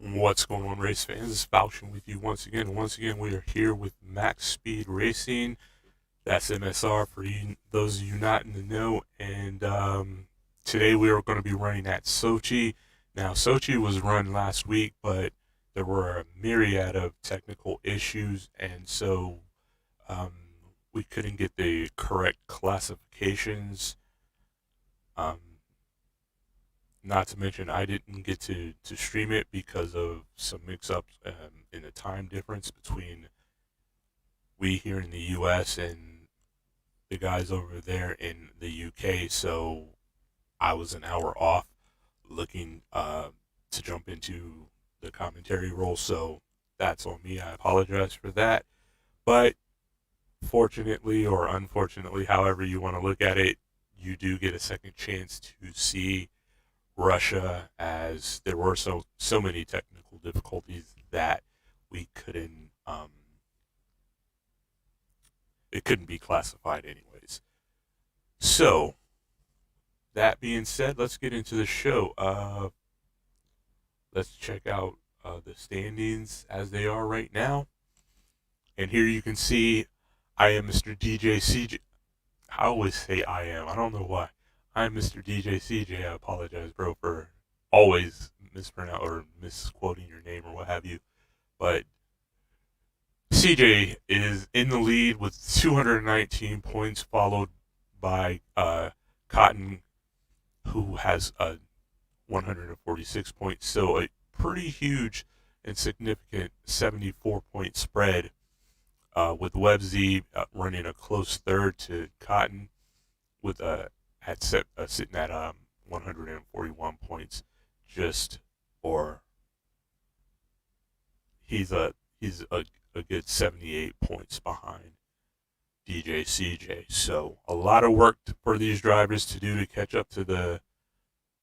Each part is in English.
What's going on, race fans? It's Falchion with you once again. Once again, we are here with Max Speed Racing. That's MSR for you, those of you not in the know. And today we are going to be running at Sochi. Now, Sochi was run last week, but there were a myriad of technical issues, and so um, we couldn't get the correct classifications. Um, Not to mention, I didn't get to stream it because of some mix-ups in the time difference between we here in the U.S. and the guys over there in the U.K. So I was an hour off looking to jump into the commentary role. So that's on me. I apologize for that. But fortunately or unfortunately, however you want to look at it, you do get a second chance to see Russia, as there were so many technical difficulties that we couldn't it couldn't be classified anyways. So that being said, let's get into the show. Let's check out the standings as they are right now, and here you can see I am Mr. DJ CJ. I always say I am. I don't know why. I'm Mr. DJ CJ. I apologize, bro, for always mispronounce or misquoting your name or what have you. But CJ is in the lead with 219 points, followed by Cotton, who has 146 points. So a pretty huge and significant 74-point spread, with Webzy running a close third to Cotton, with sitting at 141 points, just or he's a good 78 points behind DJ CJ. So a lot of work for these drivers to do to catch up to the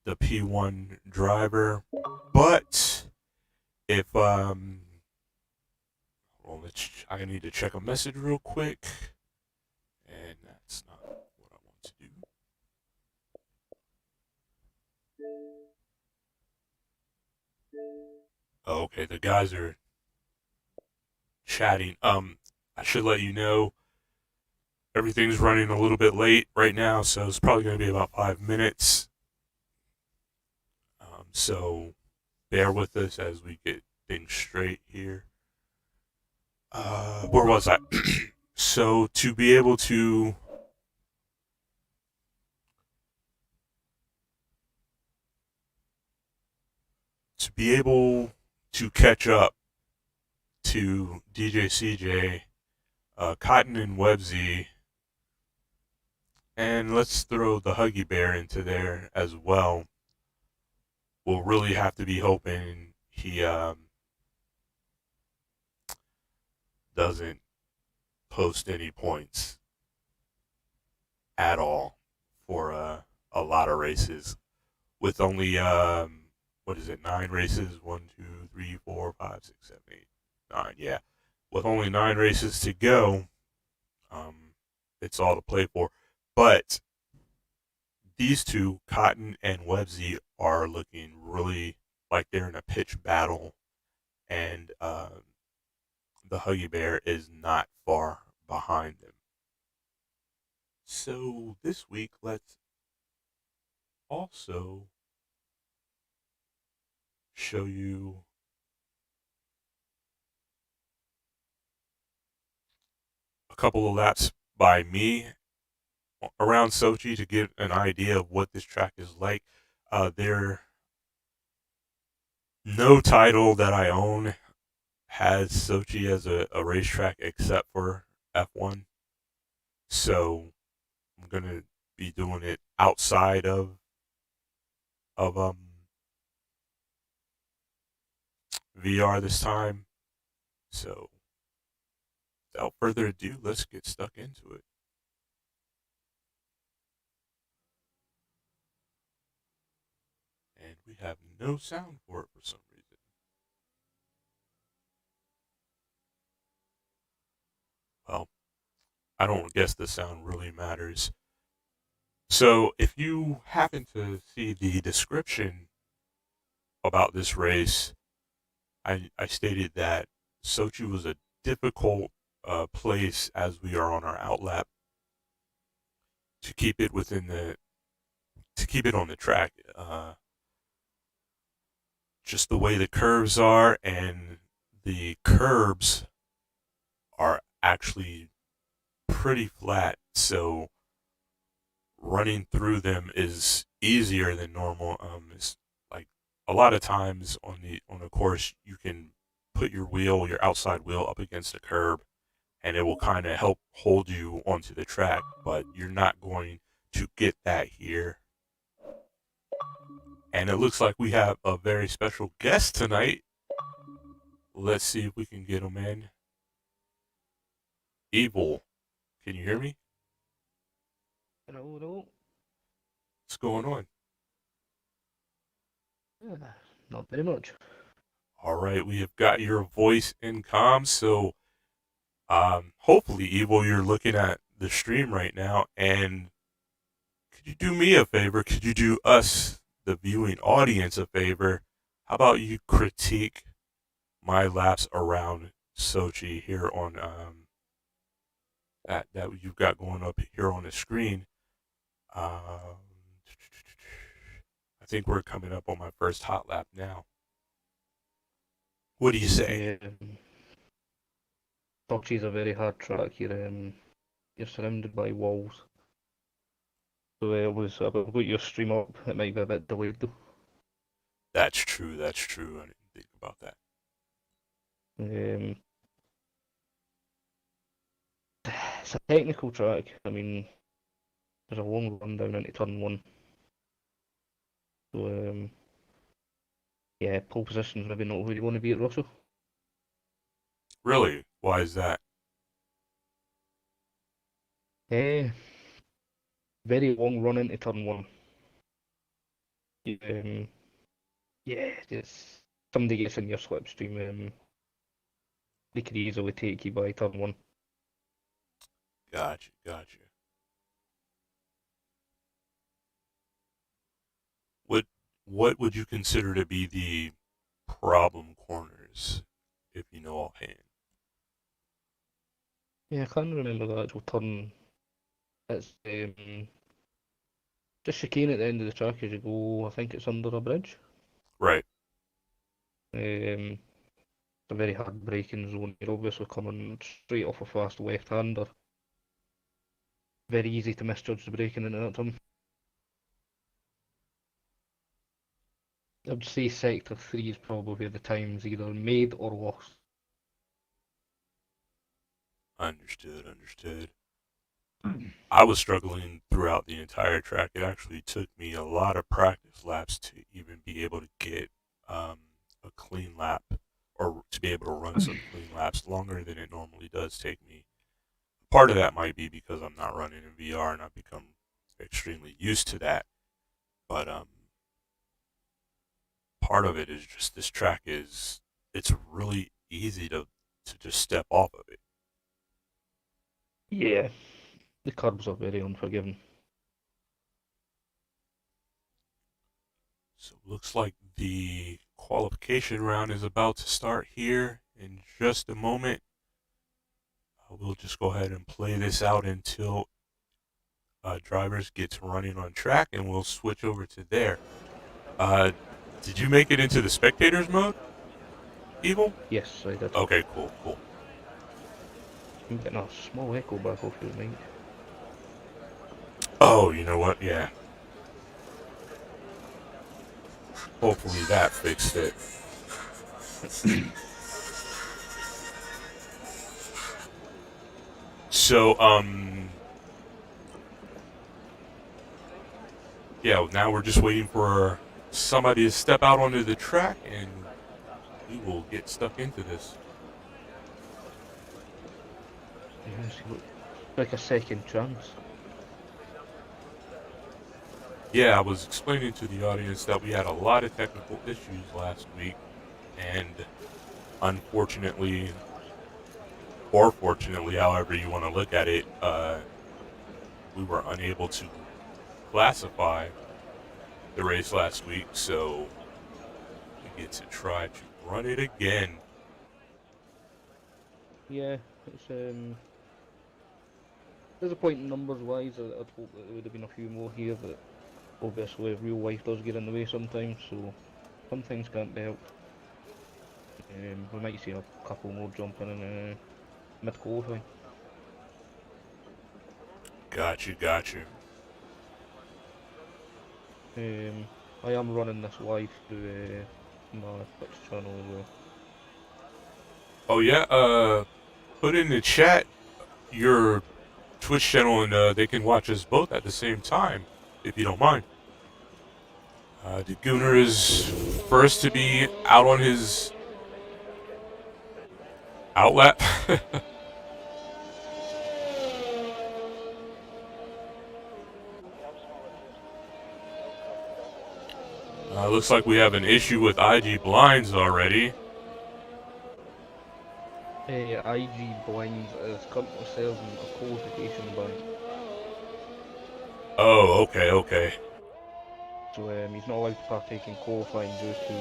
P1 driver. But if well, I need to check a message real quick, and that's not what I want to do. Okay, the guys are chatting. I should let you know everything's running a little bit late right now, so it's probably going to be about 5 minutes. So bear with us as we get things straight here. Where was I? So to be able to catch up to DJ CJ, Cotton and Webzy, and let's throw the Huggy Bear into there as well. We'll really have to be hoping he doesn't post any points at all for a lot of races, with only what is it, 9 races? 1, 2, 3, 4, 5, 6, 7, 8, 9. Yeah, with only 9 races to go, um, it's all to play for. But these two, Cotton and Webzy, are looking really like they're in a pitch battle, and the Huggy Bear is not far behind them. So this week, let's also show you a couple of laps by me around Sochi to get an idea of what this track is like. There, no title that I own has Sochi as a racetrack except for F1. So I'm gonna be doing it outside of VR this time. So without further ado, let's get stuck into it. And we have no sound for it for some reason. Well, I don't guess the sound really matters. So if you happen to see the description about this race, I stated that Sochi was a difficult place as we are on our outlap to keep it within the to keep it on the track. Just the way the curves are, and the curbs are actually pretty flat, so running through them is easier than normal. It's like a lot of times on the course you can put your outside wheel up against a curb, and it will kind of help hold you onto the track, but you're not going to get that here. And it looks like we have a very special guest tonight. Let's see if we can get him in. Evil, can you hear me? Hello, hello. What's going on? Yeah, not very much. All right, we have got your voice in comm, so hopefully, Evil, you're looking at the stream right now, and could you do me a favor? Could you do us, the viewing audience, a favor? How about you critique my laps around Sochi here on that you've got going up here on the screen? Um, I think we're coming up on my first hot lap now. What do you say? Yeah, Sochi's a very hard track. You're surrounded by walls. So I've got your stream up. It might be a bit delayed though. That's true. That's true. I didn't think about that. Um, it's a technical track. I mean, there's a long run down into turn one. So yeah, pole position's maybe not where you want to be at Russell. Really? Why is that? Eh, very long run into turn one. Um, yeah, just somebody gets in your slipstream. They could easily take you by turn one. Gotcha. Gotcha. What what would you consider to be the problem corners, if you know offhand? Yeah, I can't remember the actual turn. It's just chicane at the end of the track as you go. I think it's under a bridge. Right. It's a very hard braking zone. You're obviously coming straight off a fast left-hander. Very easy to misjudge the braking into that turn. I'd say sector 3 is probably the times either made or lost. Understood. Understood. I was struggling throughout the entire track. It actually took me a lot of practice laps to even be able to get a clean lap, or to be able to run some clean laps longer than it normally does take me. Part of that might be because I'm not running in VR and I've become extremely used to that. But part of it is just this track is it's really easy to just step off of it. Yeah, the curbs are very unforgiving. So it looks like the qualification round is about to start here in just a moment. We'll just go ahead and play this out until drivers get to running on track, and we'll switch over to there. Uh, did you make it into the spectators mode, Evil? Yes, I did. Okay, cool, cool. I'm getting a small echo back off your mic. Oh, you know what? Yeah. Hopefully that fixed it. So, yeah, now we're just waiting for somebody to step out onto the track, and we will get stuck into this. Yes, like a second chance. Yeah, I was explaining to the audience that we had a lot of technical issues last week, and unfortunately, or fortunately, however you want to look at it, we were unable to classify the race last week, so we get to try to run it again. Yeah, it's disappointing numbers wise. I'd hope that there would have been a few more here, but obviously real life does get in the way sometimes, so some things can't be helped. We might see a couple more jumping in mid qualifying. Got you. I am running this live through my Twitch channel as well. Oh yeah, put in the chat your Twitch channel and they can watch us both at the same time, if you don't mind. The Gooner is first to be out on his outlap. Looks like we have an issue with IG blinds already. IG Blinds is currently serving a qualification ban. Oh, okay. So he's not allowed to partake in qualifying due to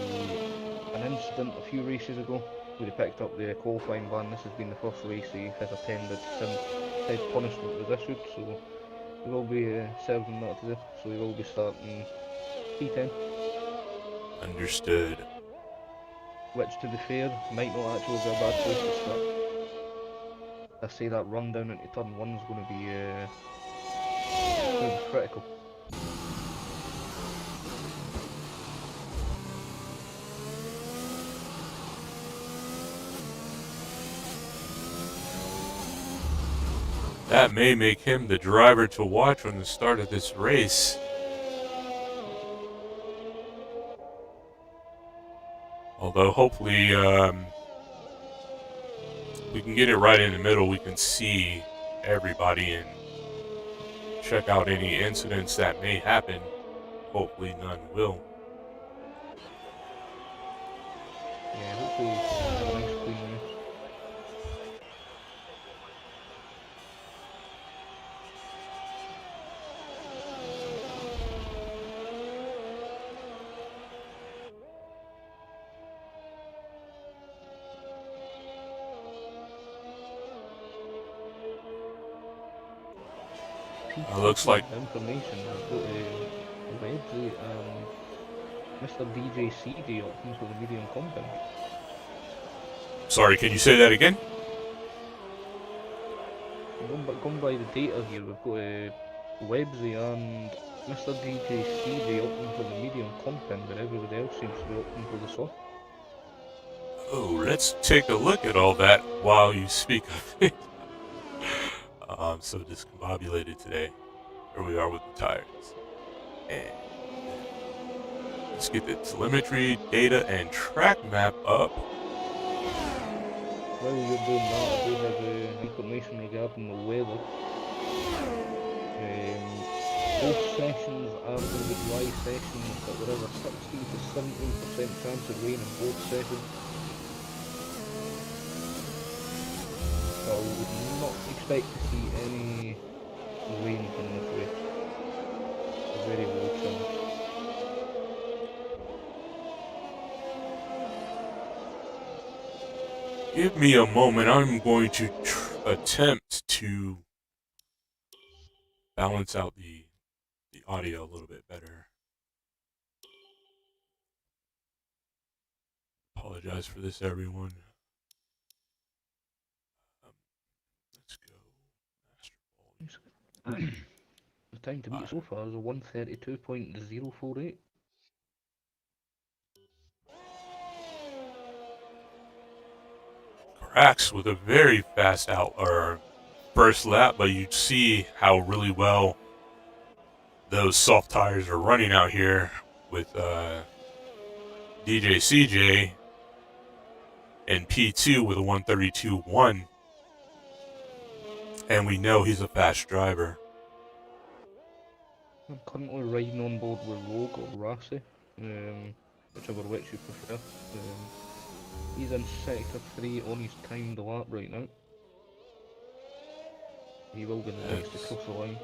an incident a few races ago where he picked up the qualifying ban. This has been the first race he has attended since said punishment was issued, so he will be serving that today. So he will be starting P10. Understood. Which, to be fair, might not actually be a bad place to start. I say that run down into turn 1 is going to be critical. That may make him the driver to watch on the start of this race. Although hopefully we can get it right in the middle. We can see everybody and check out any incidents that may happen. Hopefully none will. Yeah, hopefully have a nice clean race. Looks like information. I've got a Wednesday and Mr. DJ CD up into the medium compound. Sorry, can you say that again? Going by the data here, we've got a Websy and Mr. DJ CD up into the medium compound, and everybody else seems to be up into the soft. Oh, let's take a look at all that while you speak of it. I'm so discombobulated today. Here we are with the tires. And let's get the telemetry, data, and track map up. While you're doing that, I do have information regarding the weather. Both sessions are going to be dry sessions, but there is a 16 to 17% chance of rain in both sessions. So I would not expect to see any rain from this race. A very low chance. Give me a moment. I'm going to attempt to balance out the audio a little bit better. Apologize for this, everyone. Let's go. The time to beat so far is a 1:32.048. Cracks with a very fast first lap, but you see how really well those soft tires are running out here with DJ CJ and P2 with a 132.1, and we know he's a fast driver. I'm currently riding on board with Rogue or Rossi, whichever which you prefer. He's in sector 3 on his timed lap right now. He will be the next to cross the line.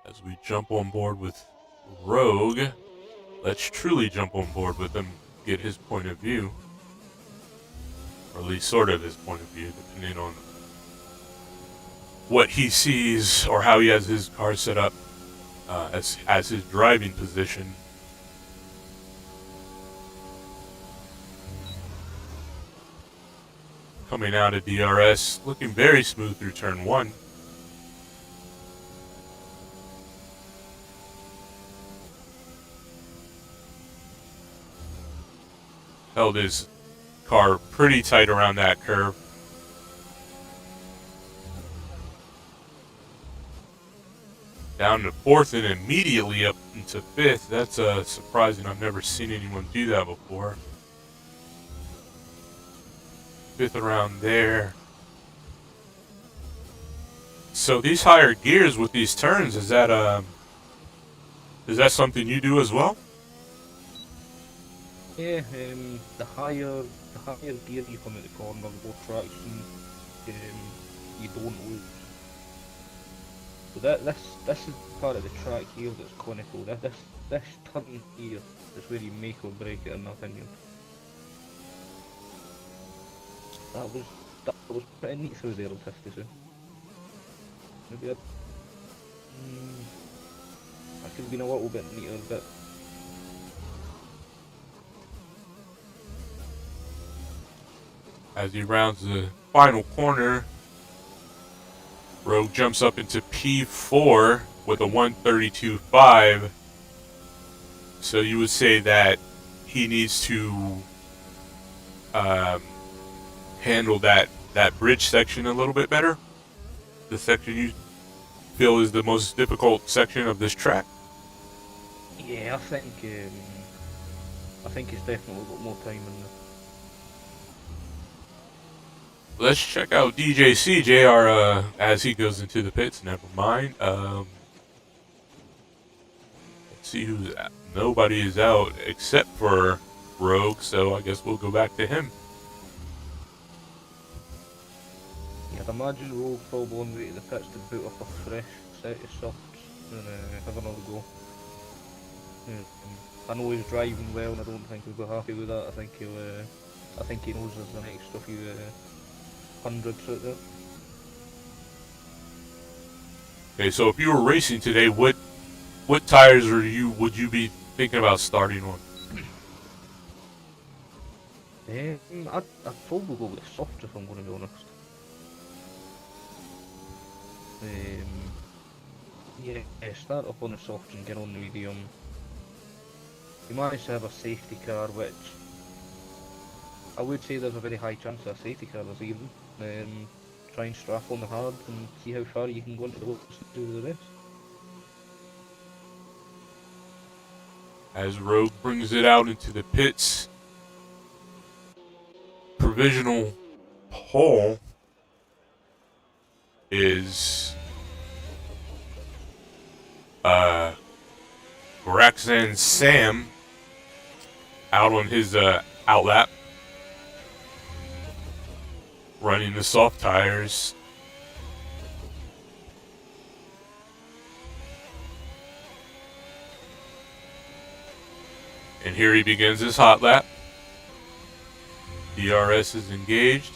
As we jump on board with Rogue, let's truly jump on board with him, get his point of view, or at least sort of his point of view, depending on what he sees or how he has his car set up as his driving position. Coming out of DRS, looking very smooth through turn 1. Held his car pretty tight around that curve. Down to 4th and immediately up into 5th. That's surprising. I've never seen anyone do that before. 5th around there. So these higher gears with these turns, is that something you do as well? Yeah, the higher gear you come in the corner, the more traction you don't lose. So this is part of the track here that's conical. This turn here is where you make or break it, in my opinion. That was pretty neat through there, I'll have to say. Maybe that could have been a little bit neater, but as he rounds the final corner, Rogue jumps up into P4 with a 132.5. So you would say that he needs to handle that bridge section a little bit better? The section you feel is the most difficult section of this track? yeah, I think he's definitely got more time in there. Let's check out DJ CJ as he goes into the pits. Never mind. Let's see who's out. Nobody is out except for Rogue, so I guess we'll go back to him. Yeah, I'd imagine Rogue probably on the way to the pits to boot up a fresh set of softs and have another go. I know he's driving well, and I don't think he'll be happy with that. I think he knows there's an extra few hundreds out there. Okay, so if you were racing today, what tires would you be thinking about starting on? I'd probably go with the soft if I'm going to be honest. Yeah, start up on the soft and get on the medium. You managed to have a safety car, which I would say there's a very high chance of a safety car this evening. Try and strap on the hard and see how far you can go into the woods to do the rest. As Rogue brings it out into the pits, provisional pole is Braxton Sam out on his outlap, running the soft tires. And here he begins his hot lap. DRS is engaged.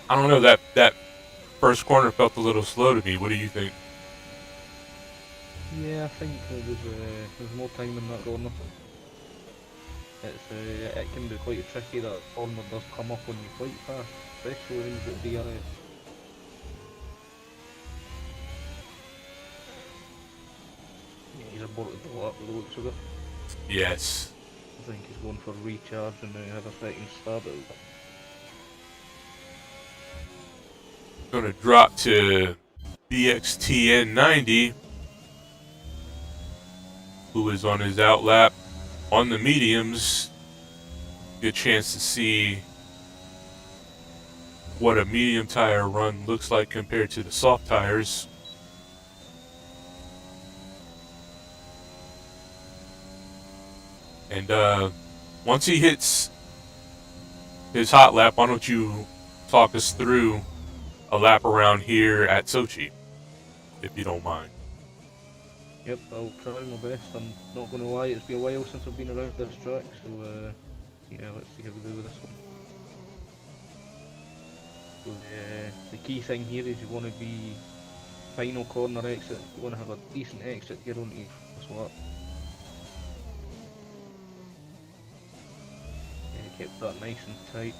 I don't know, that first corner felt a little slow to me. What do you think? Yeah, I think there's more time in that corner. It can be quite tricky. That corner does come up when you quite fast, especially when you've got DRS. Yeah, he's aborted the lap with the looks of it. Yes. I think he's going for a recharge and now have a second stab at it. Gonna drop to BXTN90, who is on his outlap on the mediums. Good chance to see what a medium tire run looks like compared to the soft tires. And once he hits his hot lap, why don't you talk us through a lap around here at Sochi, if you don't mind. Yep, I'll try my best. I'm not going to lie, it's been a while since I've been around this track, so yeah, let's see how we do with this one. So the key thing here is you want to be final corner exit. You want to have a decent exit here onto your first lap. Yeah, keep that nice and tight.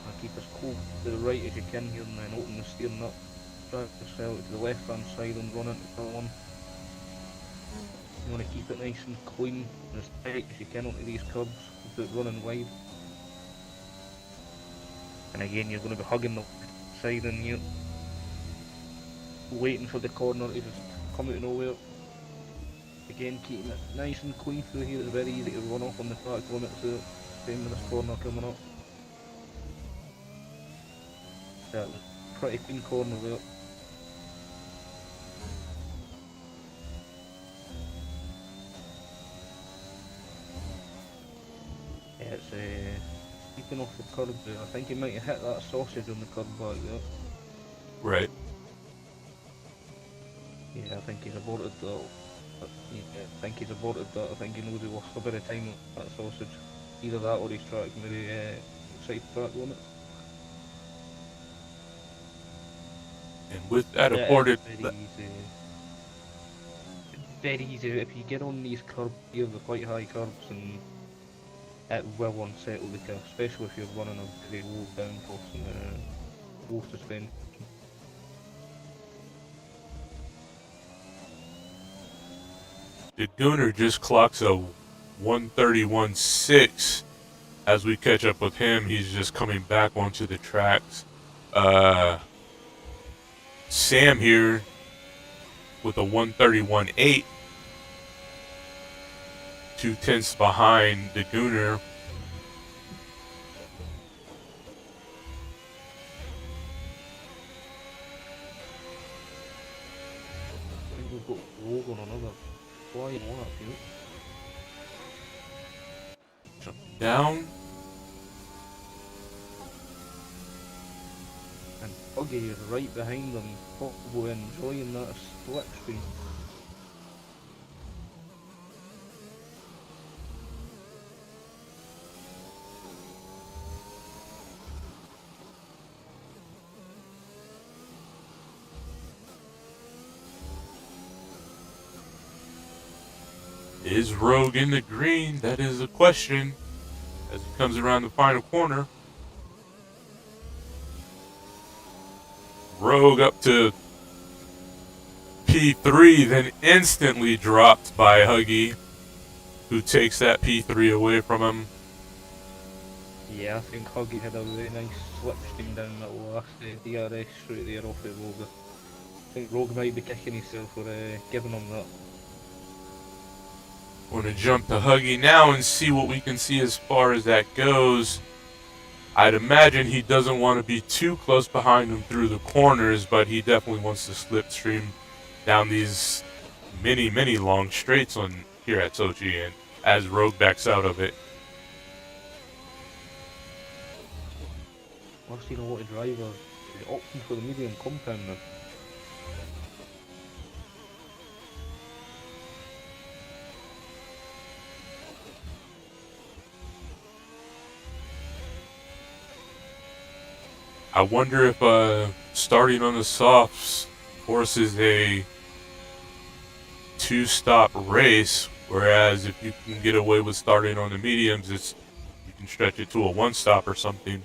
And keep as close to the right as you can here, and then open the steering up. Drive yourself to the left hand side and run into that one. You want to keep it nice and clean and as tight as you can onto these curbs without running wide. And again, you're going to be hugging the side and you're waiting for the corner to just come out of nowhere. Again, keeping it nice and clean through here. It's very easy to run off on the track limit, so same with this corner coming up. That was a pretty clean corner there. Yeah, it's keeping off the curb there. I think he might have hit that sausage on the curb back there. Right. Yeah, I think he's aborted that. Yeah, I think he's aborted that. I think he knows he lost a bit of time on that sausage. Either that or he's tracked maybe side track limit. And with that Yeah, aborted, it's very easy. It's very easy if you get on these curbs here, the quite high curbs, and it will unsettle the car, especially if you're running a very low downforce and low suspension. the Gooner just clocks a 131.6. As we catch up with him, he's just coming back onto the tracks. Sam here with a 131.8. 2/10 behind the Gooner. I think we've got Rogue on another flying lap here. Jump down. And Buggy is right behind them, probably enjoying that slipstream. Is Rogue in the green? That is a question as he comes around the final corner. Rogue up to P3, then instantly dropped by Huggy, who takes that P3 away from him. Yeah, I think Huggy had a really nice slipstream down that last DRS straight there off of Rogue. I think Rogue might be kicking himself for giving him that. We're going to jump to Huggy now and see what we can see as far as that goes. I'd imagine he doesn't want to be too close behind him through the corners, but he definitely wants to slipstream down these many, many long straights on here at Sochi, and as Rogue backs out of it. I've seen a lot of drivers opting for the medium compound now. I wonder if starting on the softs forces a two-stop race, whereas if you can get away with starting on the mediums, you can stretch it to a one-stop or something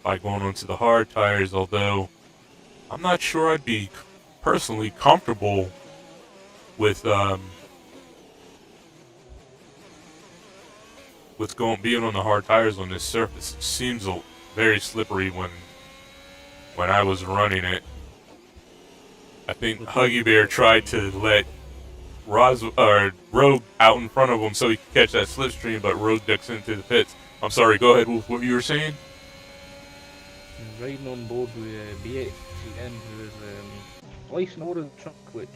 by going onto the hard tires. Although I'm not sure I'd be personally comfortable with being on the hard tires on this surface. It seems very slippery when I was running it. I think Huggy Bear tried to let Rogue out in front of him so he could catch that slipstream, but Rogue ducks into the pits. I'm sorry, go ahead with what you were saying. Riding on board with BXCN, who is slicing over the truck, which,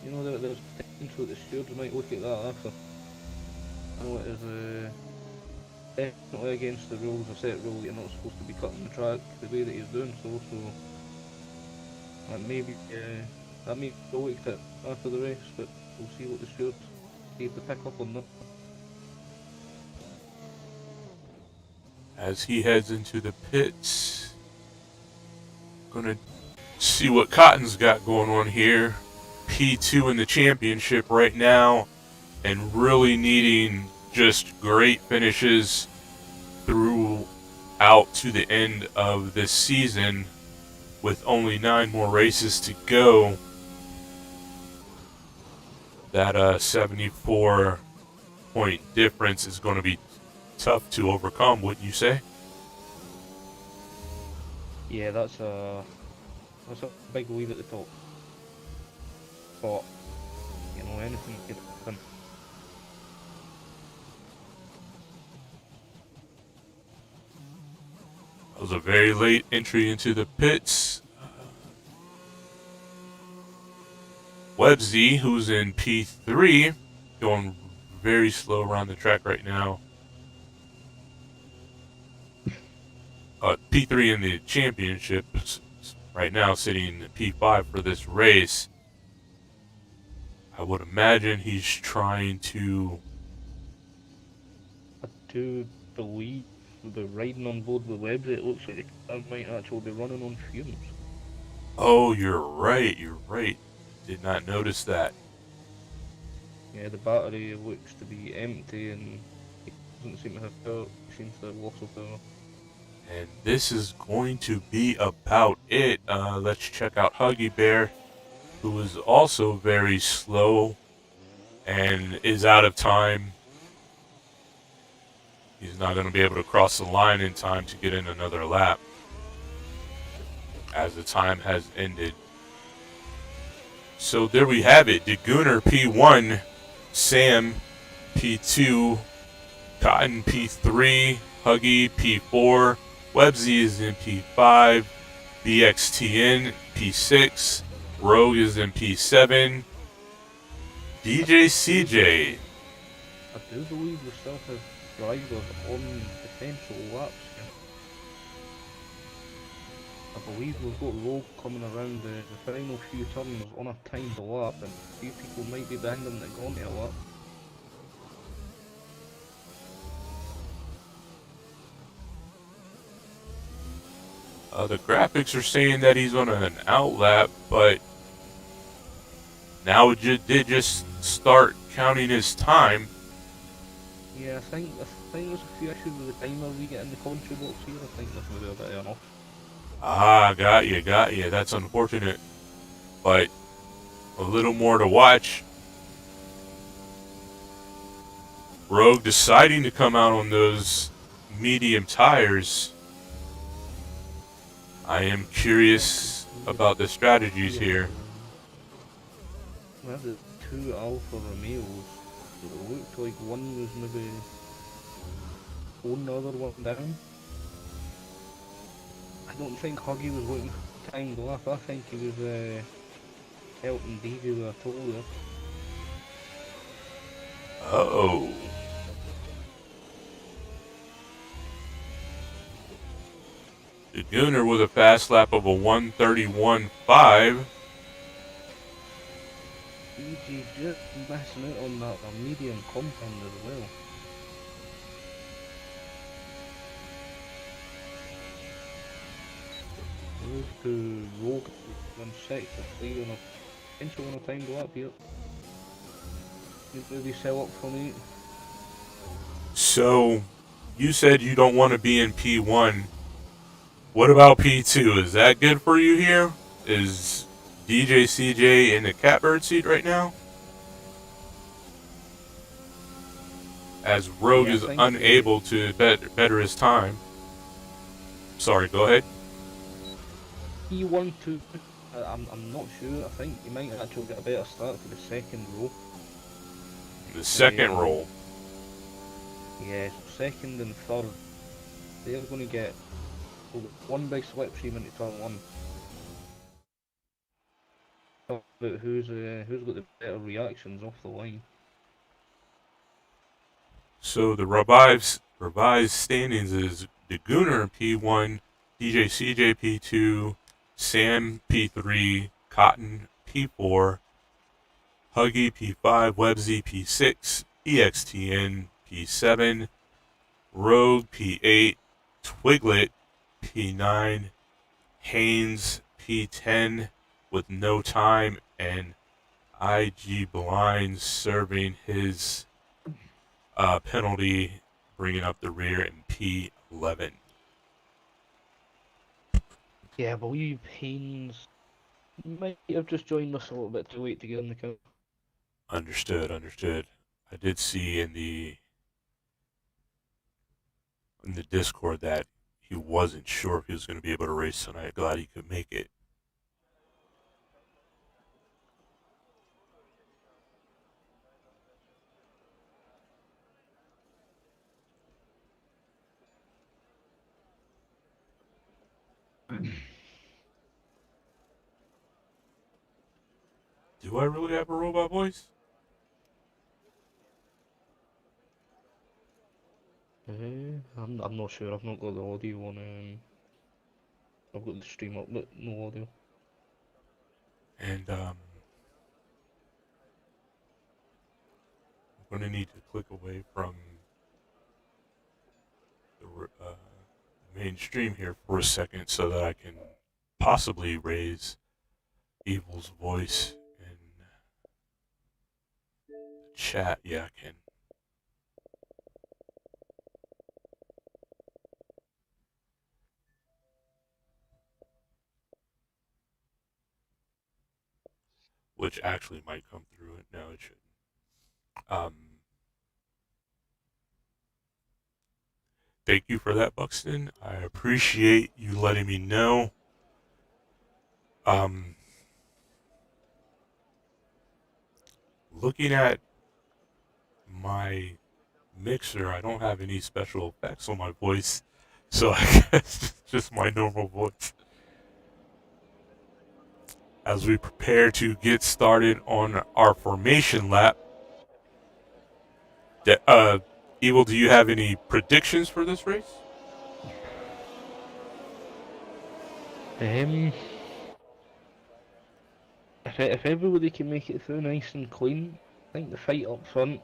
you know, there's potential that the stewards might look at that after. I know it is definitely against the rules. A set rule, you're not supposed to be cutting the track the way that he's doing so. So that may be a week tip after the race, but we'll see what the stewards see if they pick up on that. As he heads into the pits, gonna see what Cotton's got going on here. P2 in the championship right now, and really needing just great finishes throughout to the end of this season with only 9 more races to go. That 74 point difference is going to be tough to overcome, wouldn't you say? Yeah, that's a big lead at the top. But anything could happen. That was a very late entry into the pits. Websy, who's in P3, going very slow around the track right now. P3 in the championship right now, sitting P5 for this race. I would imagine he's trying to... I do believe the riding on board the webs, it looks like I might actually be running on fumes. Oh, you're right. Did not notice that. Yeah, the battery looks to be empty and it doesn't seem to have power. It seems to have lost of power. And this is going to be about it. Let's check out Huggy Bear, who is also very slow and is out of time. He's not going to be able to cross the line in time to get in another lap, as the time has ended. So there we have it. DeGooner P1, Sam P2, Cotton P3, Huggy P4, Websy is in P5, BXTN P6, Rogue is in P7, DJ CJ. I do believe we still have drivers on potential laps here. I believe we've got Rogue coming around the final few turns on a timed lap, and a few people might be behind him that gone to a lap. The graphics are saying that he's on an outlap, but now it did just start counting his time. Yeah, I think there's a few issues with the timer we get in the country box here. I think this will be a bit enough. Ah, got you. That's unfortunate, but a little more to watch. Rogue deciding to come out on those medium tires. I am curious about the strategies here. We have the two Alfa Romeos. It looked like one was maybe holding the other one down. I don't think Huggy was looking for timed lap. I think he was helping DJ with a tow there. Uh-oh. The Gooner with a fast lap of a 1:31.5. DJ just missing out on that medium compound as well. Move to Rogue 1-6, on a potential on a timed lap here. Maybe sell up for me. So, you said you don't want to be in P1. What about P2? Is that good for you here? Is DJ CJ in the catbird seat right now? As Rogue is unable to better his time. Sorry, go ahead. P1 to I'm not sure. I think you might actually get a better start for the second row. The second roll. Yeah, second and third. They're going to get one big slipstream into turn one. About who's got the better reactions off the line. So the revives Revised standings is DeGooner P1, DJ CJ P2, Sam P3, Cotton P4, Huggy P5, Webzy P6, EXTN P7, Rogue P8, Twiglet P9, Haynes P10 with no time, and IG Blind serving his penalty, bringing up the rear in P11. Yeah, I believe Haynes might have just joined us a little bit too late to get on the count. Understood, understood. I did see in the Discord that he wasn't sure if he was going to be able to race tonight. Glad he could make it. Do I really have a robot voice? I'm not sure. I've not got the audio on. I've got the stream up, but no audio. And I'm going to need to click away from the main stream here for a second so that I can possibly raise Evil's voice in the chat. Yeah, I can. Which actually might come through it. No, it shouldn't. Thank you for that, Buxton. I appreciate you letting me know. Looking at my mixer, I don't have any special effects on my voice, so I guess it's just my normal voice. As we prepare to get started on our formation lap, Evil, do you have any predictions for this race? If everybody can make it through nice and clean, I think the fight up front,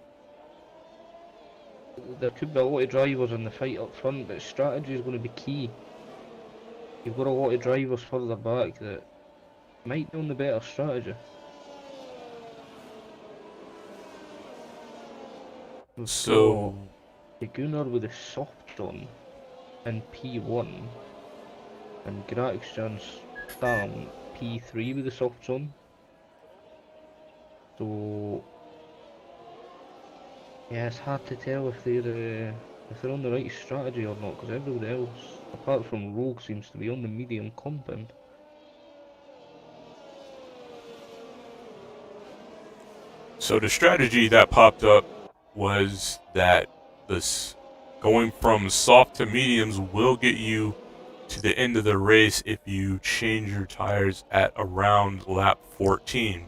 there could be a lot of drivers in the fight up front, but strategy is going to be key. You've got a lot of drivers further back that might be on the better strategy. We've got the Gunnar with the soft on in P1 and Gratixjan's Stam P3 with the soft on. So yeah, it's hard to tell if they're on the right strategy or not, because everybody else, apart from Rogue, seems to be on the medium compound. So the strategy that popped up was that this going from soft to mediums will get you to the end of the race if you change your tires at around lap 14.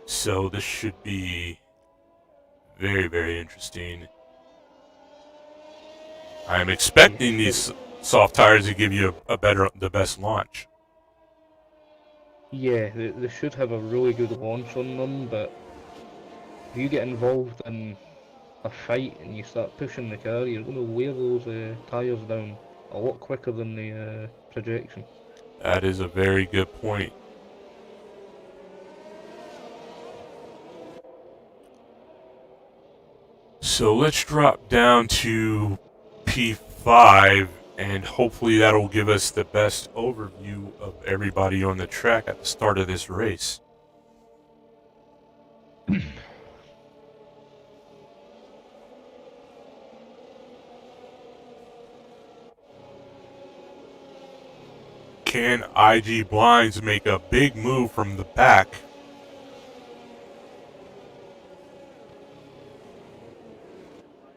So this should be very, very interesting. I'm expecting these soft tires to give you the best launch. Yeah, they should have a really good launch on them, but if you get involved in a fight and you start pushing the car, you're going to wear those tyres down a lot quicker than the projection. That is a very good point. So let's drop down to P5, and hopefully that'll give us the best overview of everybody on the track at the start of this race. Can IG Blinds make a big move from the back?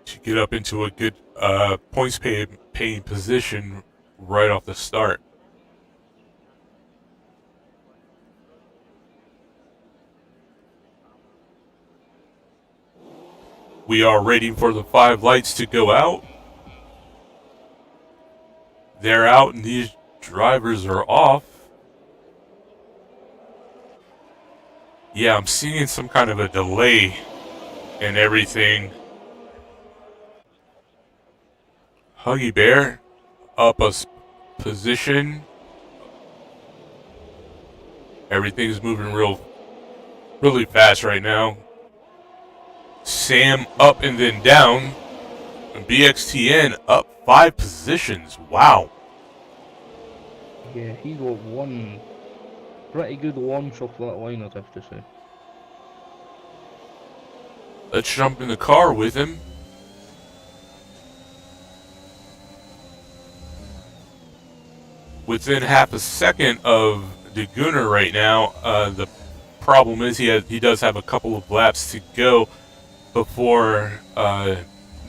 To get up into a good points paying position right off the start. We are waiting for the 5 lights to go out. They're out and these drivers are off. Yeah, I'm seeing some kind of a delay in everything. Huggy Bear up a position. Everything's moving really fast right now. Sam up and then down. And BXTN up 5 positions. Wow. Yeah, he got one pretty good launch off that line, I'd have to say. Let's jump in the car with him. Within half a second of the Gunner right now. The problem is he does have a couple of laps to go before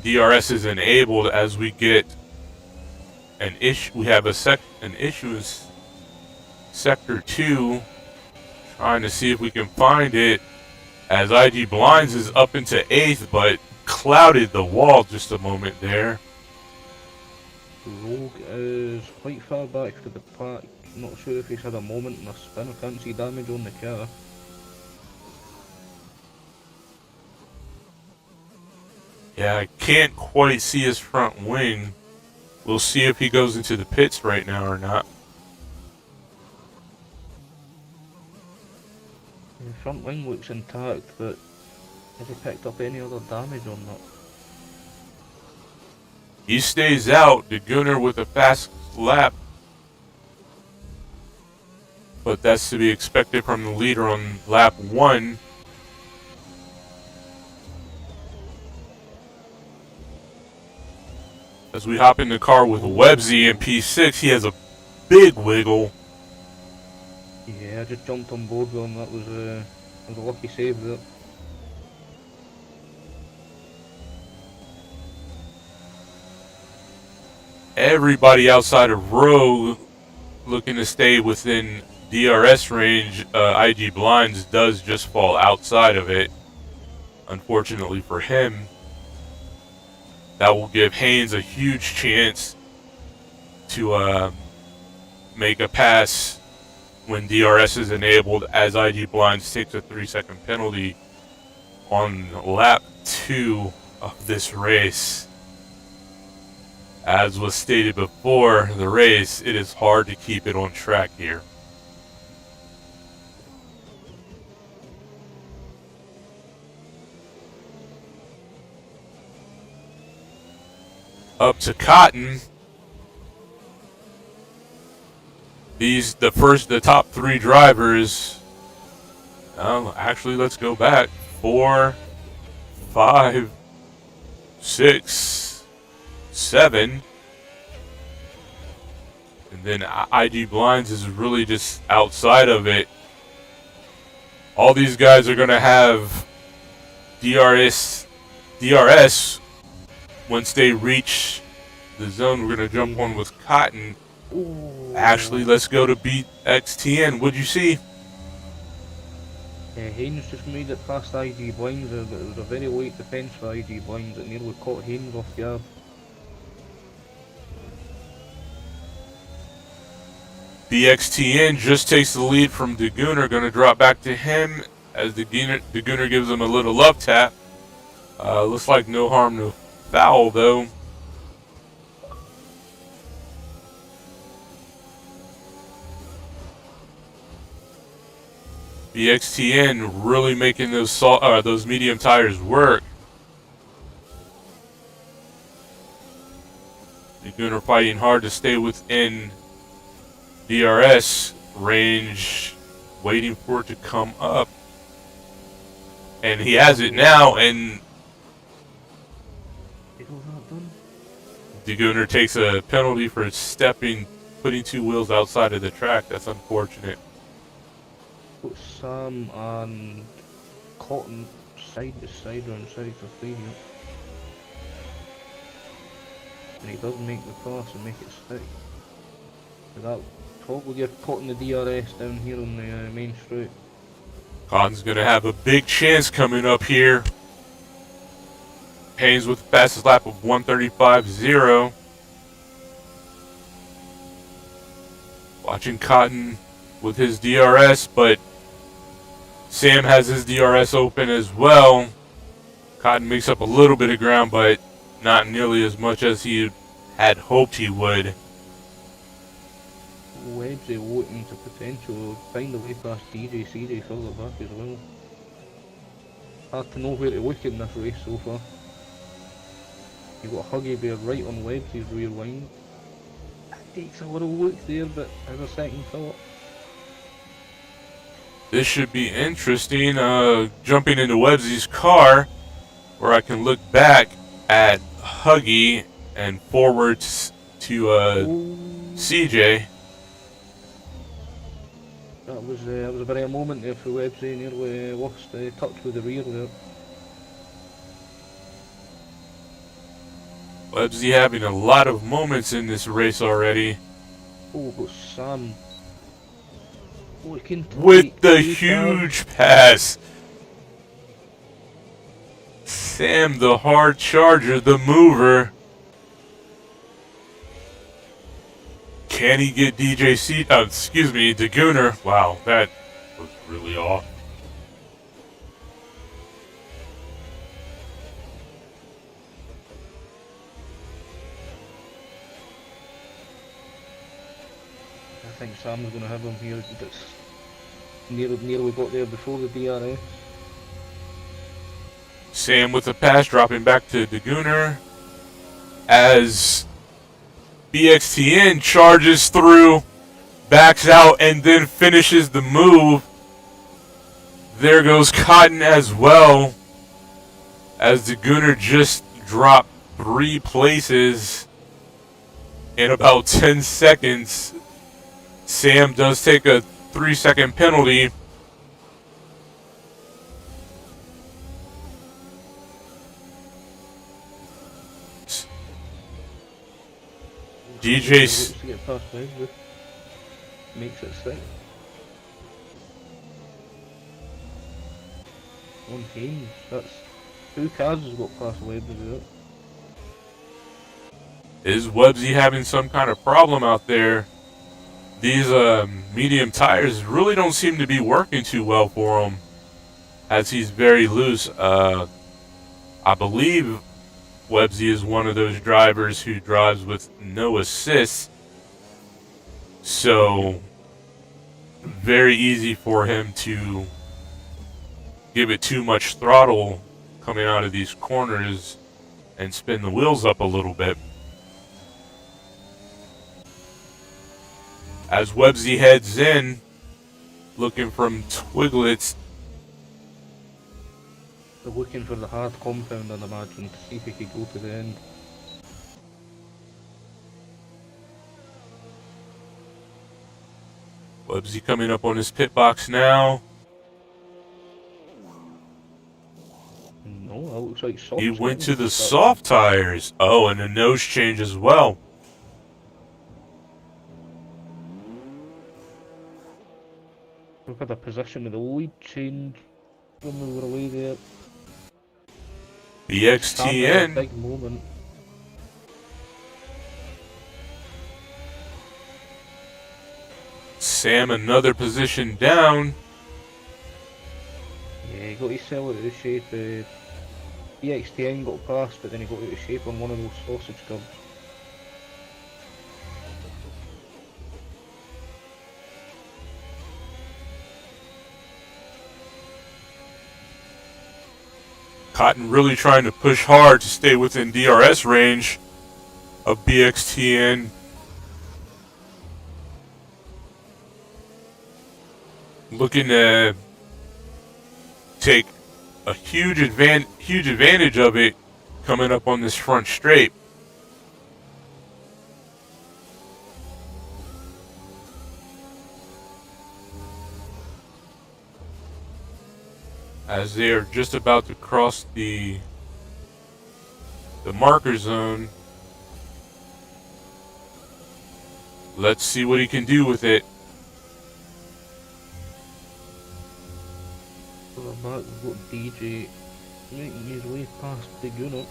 DRS is enabled. As we get an issue, we have an issue in sector 2. Trying to see if we can find it. As IG Blinds is up into 8th, but clouded the wall just a moment there. Rogue is quite far back to the pack. Not sure if he's had a moment in a spin. I can't see damage on the car. Yeah, I can't quite see his front wing. We'll see if he goes into the pits right now or not. The front wing looks intact, but has he picked up any other damage on that? He stays out. The Gunner with a fast lap. But that's to be expected from the leader on lap 1. As we hop in the car with Websy and P6, he has a big wiggle. Yeah, I just jumped on board with him. That was a lucky save there. Everybody outside of Rogue looking to stay within DRS range. IG Blinds does just fall outside of it. Unfortunately for him. That will give Haynes a huge chance to make a pass when DRS is enabled, as IG Blinds takes a 3-second penalty on lap 2 of this race. As was stated before the race, it is hard to keep it on track here. Up to Cotton. The top 3 drivers. Actually, let's go back. 4, 5, 6, 7. And then IG Blinds is really just outside of it. All these guys are going to have DRS once they reach the zone. We're going to jump on with Cotton. Ooh. Ashley, let's go to BXTN. What'd you see? Haynes just made it past IG Blinds. It was a very late defence for IG Blinds. It nearly caught Haynes off guard. BXTN just takes the lead from Gunner. Going to drop back to him as Gunner gives him a little love tap. Looks like no harm, no foul, though. BXTN really making those medium tires work. Gunner fighting hard to stay within DRS range, waiting for it to come up. And he has it now, and Gunner takes a penalty for putting 2 wheels outside of the track. That's unfortunate. Put Sam and Cotton side to side around sector 3 here. And he does make the pass and make it stick. But that probably give Cotton the DRS down here on the main straight. Cotton's going to have a big chance coming up here. Haynes with the fastest lap of 1:35.0. Watching Cotton with his DRS, but Sam has his DRS open as well. Cotton makes up a little bit of ground, but not nearly as much as he had hoped he would. Webbsy looking to potentially find a way past CJ further back as well. Hard to know where to look in this race so far. You've got Huggy Bear right on Webbsy's rear wing. That takes a little look there, but as a second thought. This should be interesting. Jumping into Webbsy's car, where I can look back at Huggy and forwards to CJ. That was a very moment there for Webbsy, nearly lost touch with the rear there. Webbsy having a lot of moments in this race already. Oh, but Sam looking to With the take huge pass. Sam, the hard charger, the mover. Can he get DeGooner? Wow, that was really off. I think Sam's going to have him here. That's nearly got there before the DRS. Sam with the pass, dropping back to DeGooner as BXTN charges through, backs out, and then finishes the move. There goes Cotton as well, as DeGooner just dropped 3 places in about 10 seconds. Sam does take a 3-second penalty. DJ's to get past Webbsy. Makes it 6. On Haynes, that's 2 cars has got past Webbsy there. Is Webbsy having some kind of problem out there? These medium tires really don't seem to be working too well for him, as he's very loose. I believe Webbsy is one of those drivers who drives with no assists, so very easy for him to give it too much throttle coming out of these corners and spin the wheels up a little bit. As Webbsy heads in, looking from Twiglets. They're looking for the hard compound, I'd imagine, to see if he could go to the end. Webbsy coming up on his pit box now. No, that looks like soft. He went to the soft tires. Oh, and a nose change as well. Look at the position of the lead change when we were away there. BXTN. Big moment. Sam another position down. Yeah, he got himself out of shape. BXTN got past, but then he got out of shape on one of those sausage curbs. Cotton really trying to push hard to stay within DRS range of BXTN. Looking to take a huge advantage of it coming up on this front straight. As they are just about to cross the marker zone. Let's see what he can do with it. So the back, we've got DJ making his way past the Gunner.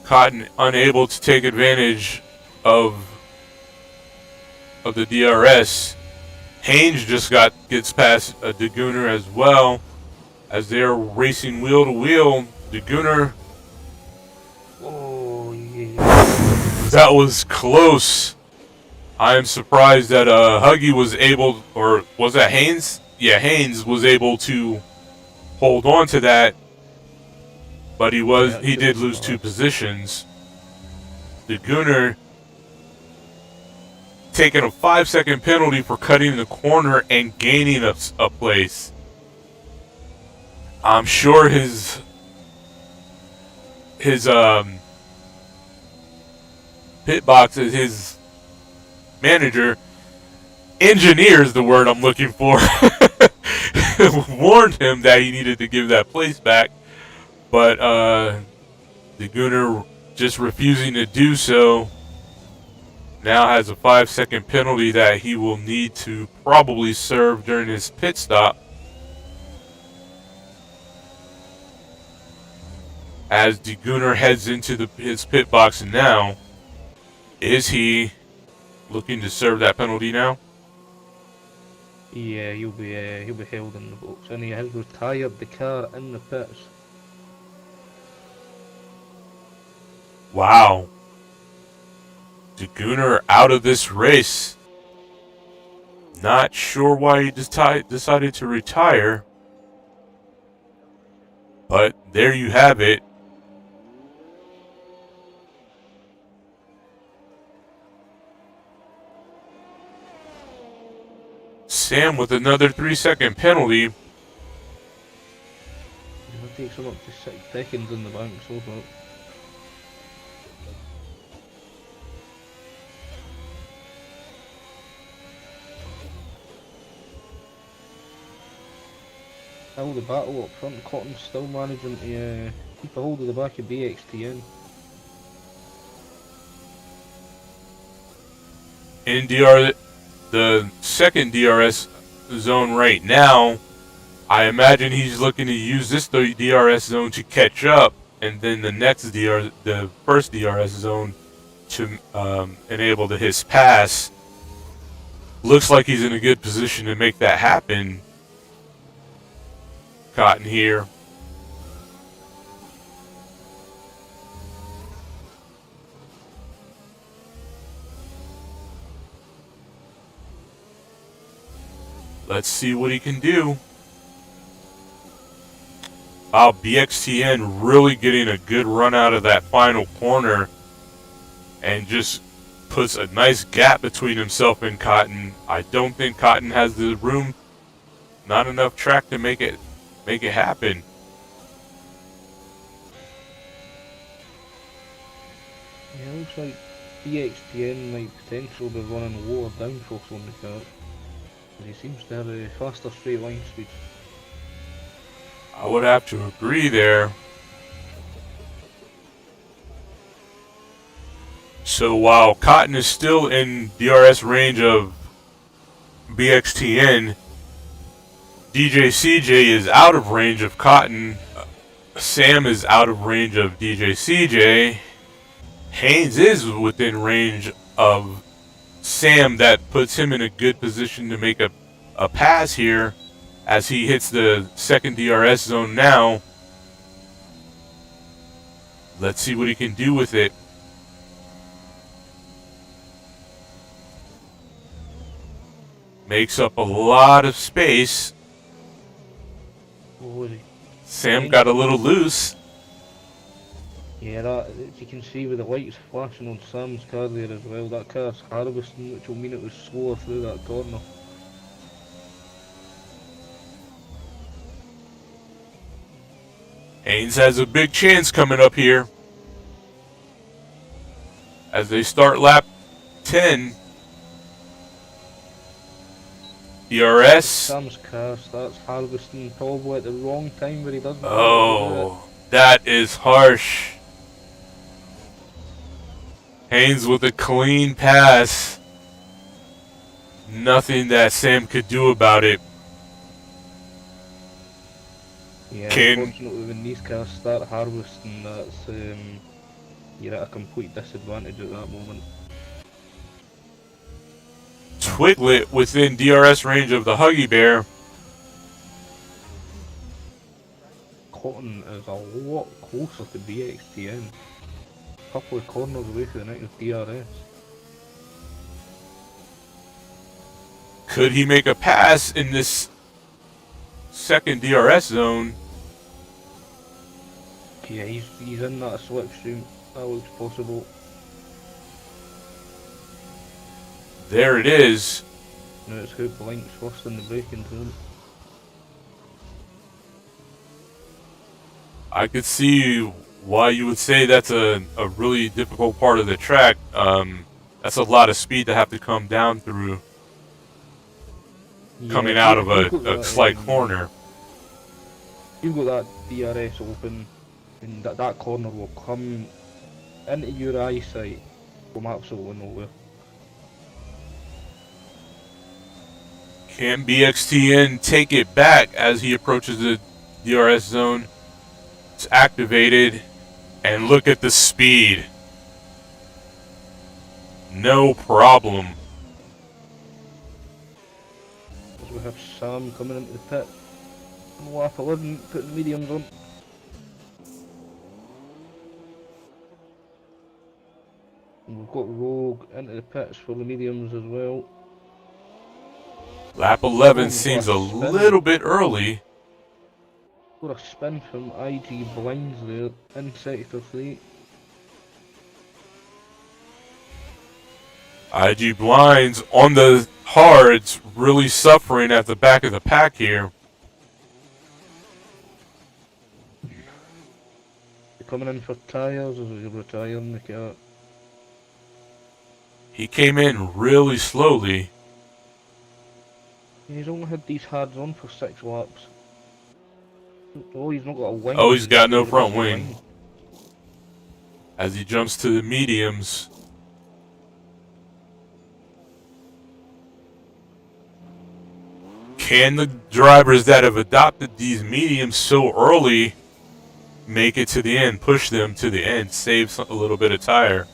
Cotton unable to take advantage of the DRS. Haynes just gets past DeGooner as well as they're racing wheel to wheel. DeGooner, Oh, yeah. that was close. I am surprised that Huggy was able, or was that Haynes? Yeah, Haynes was able to hold on to that, but he did lose 2 positions. DeGooner taking a 5-second penalty for cutting the corner and gaining a place. I'm sure his pit box, his manager, engineer is the word I'm looking for, warned him that he needed to give that place back, but the Gooner just refusing to do so now has a 5-second penalty that he will need to probably serve during his pit stop. As DeGooner heads into his pit box now, is he looking to serve that penalty now? Yeah, he'll be held in the box, and he has retired the car in the pits. Wow. DeGooner out of this race. Not sure why he decided to retire. But there you have it. Sam with another 3-second penalty. It takes him up to 6 seconds in the bank so far. Still the battle up front, Cotton's still managing to keep a hold of the back of BXTN. In the second DRS zone right now, I imagine he's looking to use this DRS zone to catch up, and then the first DRS zone to enable his pass. Looks like he's in a good position to make that happen. Cotton here. Let's see what he can do. Wow, BXTN really getting a good run out of that final corner and just puts a nice gap between himself and Cotton. I don't think Cotton has the room, not enough track to make it happen. Yeah, it looks like BXTN might potentially be running lower downforce on the car. He seems to have a faster straight line speed. I would have to agree there. So while Cotton is still in DRS range of BXTN, DJ CJ is out of range of Cotton. Sam is out of range of DJ CJ. Haynes is within range of Sam. That puts him in a good position to make a pass here as he hits the second DRS zone now. Let's see what he can do with it. Makes up a lot of space. Sam got a little loose. Yeah, that, as you can see with the lights flashing on Sam's car there as well, that car's harvesting, which will mean it was slower through that corner. Haynes has a big chance coming up here as they start lap 10. DRS. Sam's car starts harvesting probably at the wrong time where he doesn't. Oh, that is harsh. Haynes with a clean pass. Nothing that Sam could do about it. Yeah, unfortunately when these cars start harvesting, you're at a complete disadvantage at that moment. Twiglet within DRS range of the Huggy Bear. Cotton is a lot closer to BXTN. A couple of corners away for the next DRS. Could he make a pass in this second DRS zone? Yeah, he's in that slipstream. That looks possible. There it is. Now it's who blinks first in the braking zone. I could see why you would say that's a really difficult part of the track. That's a lot of speed to have to come down through, coming out of a slight corner. You've got that DRS open, and that corner will come into your eyesight from absolutely nowhere. Can BXTN take it back as he approaches the DRS zone? It's activated, and look at the speed. No problem. As we have Sam coming into the pit on lap 11, putting mediums on. And we've got Rogue into the pits for the mediums as well. Lap 11 seems a little bit early. Got a spin from IG Blinds there in sector 3. IG Blinds on the hards, really suffering at the back of the pack here. You're coming in for tyres as you're retiring the car. He came in really slowly. He's only had these hards on for 6 laps. Oh, he's not got a wing. Oh, he's got no front wing. As he jumps to the mediums. Can the drivers that have adopted these mediums so early make it to the end, push them to the end, save a little bit of tire?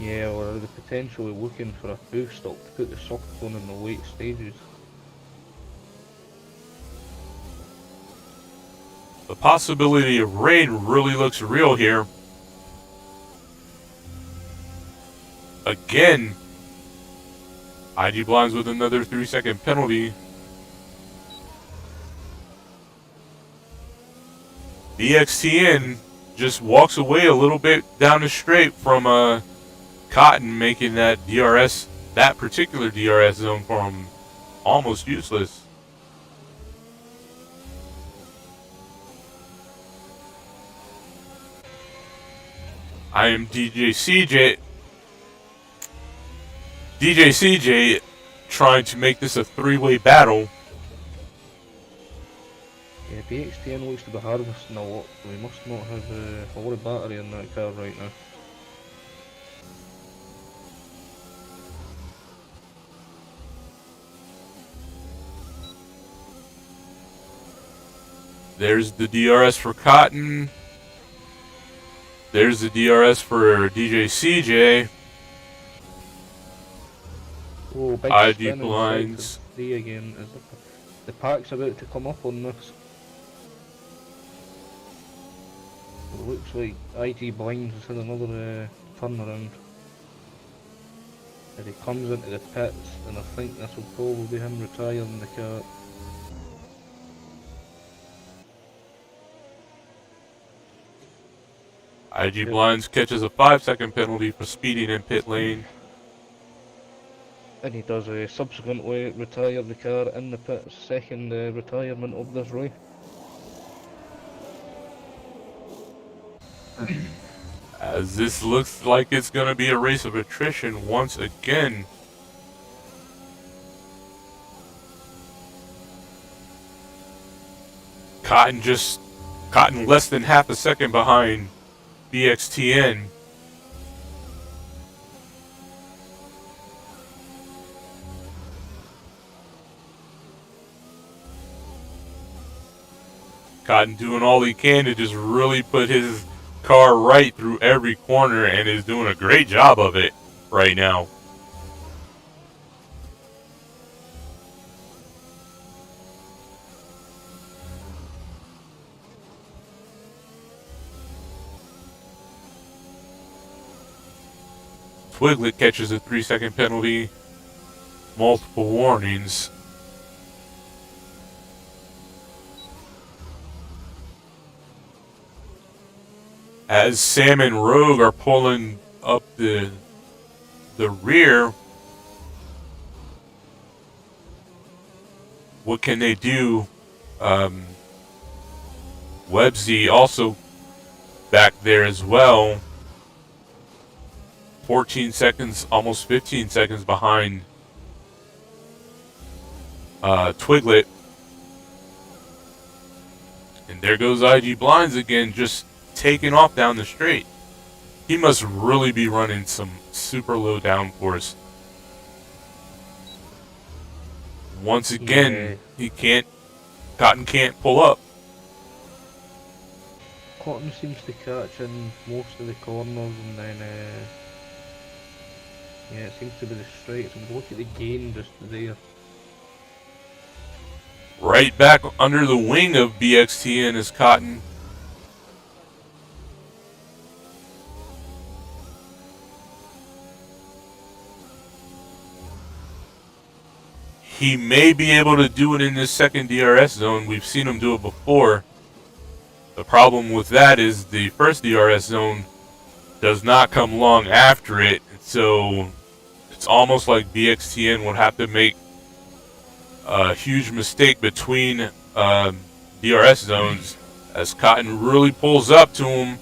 Yeah, or are they potentially looking for a boost up to put the soft one in the late stages? The possibility of rain really looks real here. Again, IG Blinds with another 3-second penalty. BXTN just walks away a little bit down the straight from Cotton, making that particular DRS zone for him almost useless. I am DJ CJ trying to make this a 3-way battle. Yeah, BXTN looks to be harvesting a lot, so he must not have a lot of battery in that car right now. There's the DRS for Cotton. There's the DRS for DJ CJ. Oh, big IG spin Blinds. in 3 again. Is the pack's about to come up on this. It looks like IG Blinds has had another turnaround. And he comes into the pits, and I think this will probably be him retiring the car. IG Blinds catches a 5-second penalty for speeding in pit lane. And he does subsequently retire the car in the pits, second retirement of this race. As this looks like it's going to be a race of attrition once again. Cotton less than half a second behind BXTN. Cotton doing all he can to just really put his car right through every corner and is doing a great job of it right now. Twiglet catches a 3-second penalty, multiple warnings. As Sam and Rogue are pulling up the rear, what can they do? Websy also back there as well. 14 seconds, almost 15 seconds behind Twiglet. And there goes IG Blinds again, just taking off down the straight. He must really be running some super low downforce. Once again, Cotton can't pull up. Cotton seems to catch in most of the corners, and then yeah, it seems to be the straights. And look at the gain just there. Right back under the wing of BXTN is Cotton. He may be able to do it in this second DRS zone. We've seen him do it before. The problem with that is the first DRS zone does not come long after it. So it's almost like BXTN would have to make a huge mistake between DRS zones as Cotton really pulls up to him.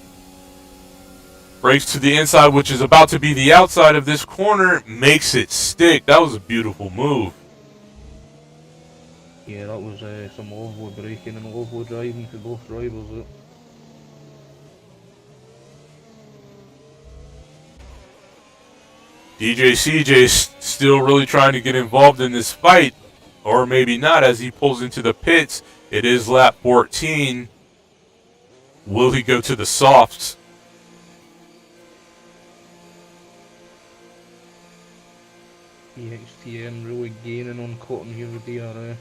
Breaks to the inside, which is about to be the outside of this corner. Makes it stick. That was a beautiful move. Yeah, that was some lovely braking and lovely driving for both drivers. DJ CJ's still really trying to get involved in this fight, or maybe not as he pulls into the pits. It is lap 14. Will he go to the softs? BXTN really gaining on Cotton here with DRS.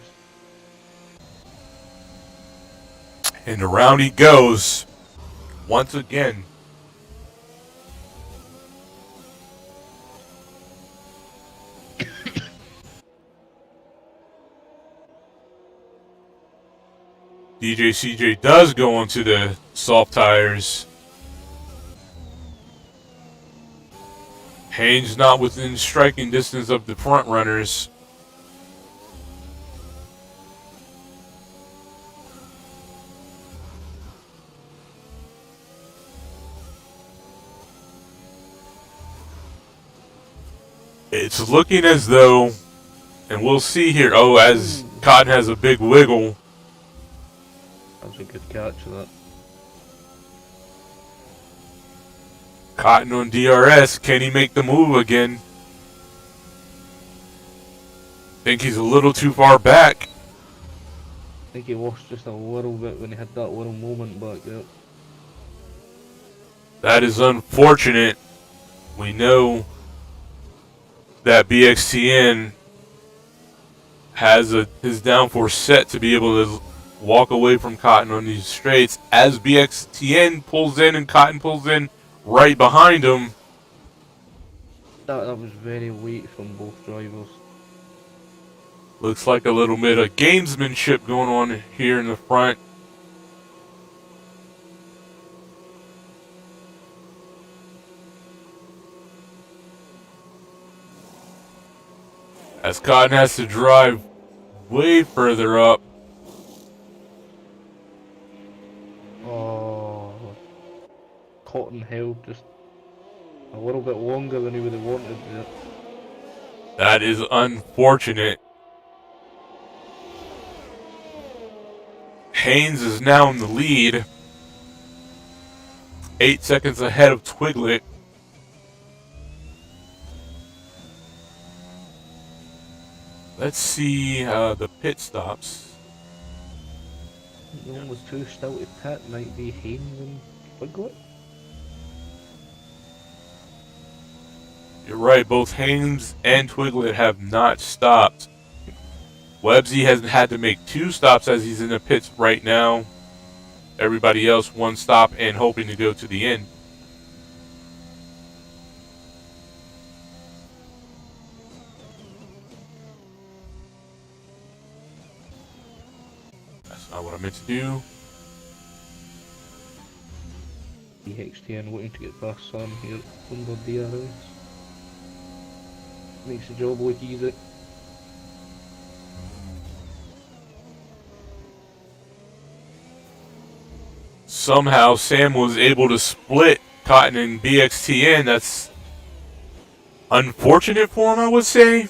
And around he goes once again. DJ CJ does go onto the soft tires. Haynes not within striking distance of the front runners. It's looking as though, and we'll see here, as Cotton has a big wiggle. That was a good catch of that. Cotton on DRS, can he make the move again? Think he's a little too far back. I think he lost just a little bit when he had that little moment back there. That is unfortunate. We know that BXTN has his downforce set to be able to walk away from Cotton on these straights. As BXTN pulls in and Cotton pulls in right behind him. That was very late from both drivers. Looks like a little bit of gamesmanship going on here in the front. As Cotton has to drive way further up. Oh, Cotton held just a little bit longer than he would have wanted there. That is unfortunate. Haynes is now in the lead. 8 seconds ahead of Twiglet. Let's see the pit stops. The one with two still to pit might be Haynes and Twiglet. You're right, both Haynes and Twiglet have not stopped. Websy has had to make 2 stops as he's in the pits right now. Everybody else 1 stop and hoping to go to the end. That's not what I meant to do. BXTN waiting to get past Sam here under DRS. Makes the job look easy. Somehow Sam was able to split Cotton and BXTN. That's unfortunate for him, I would say.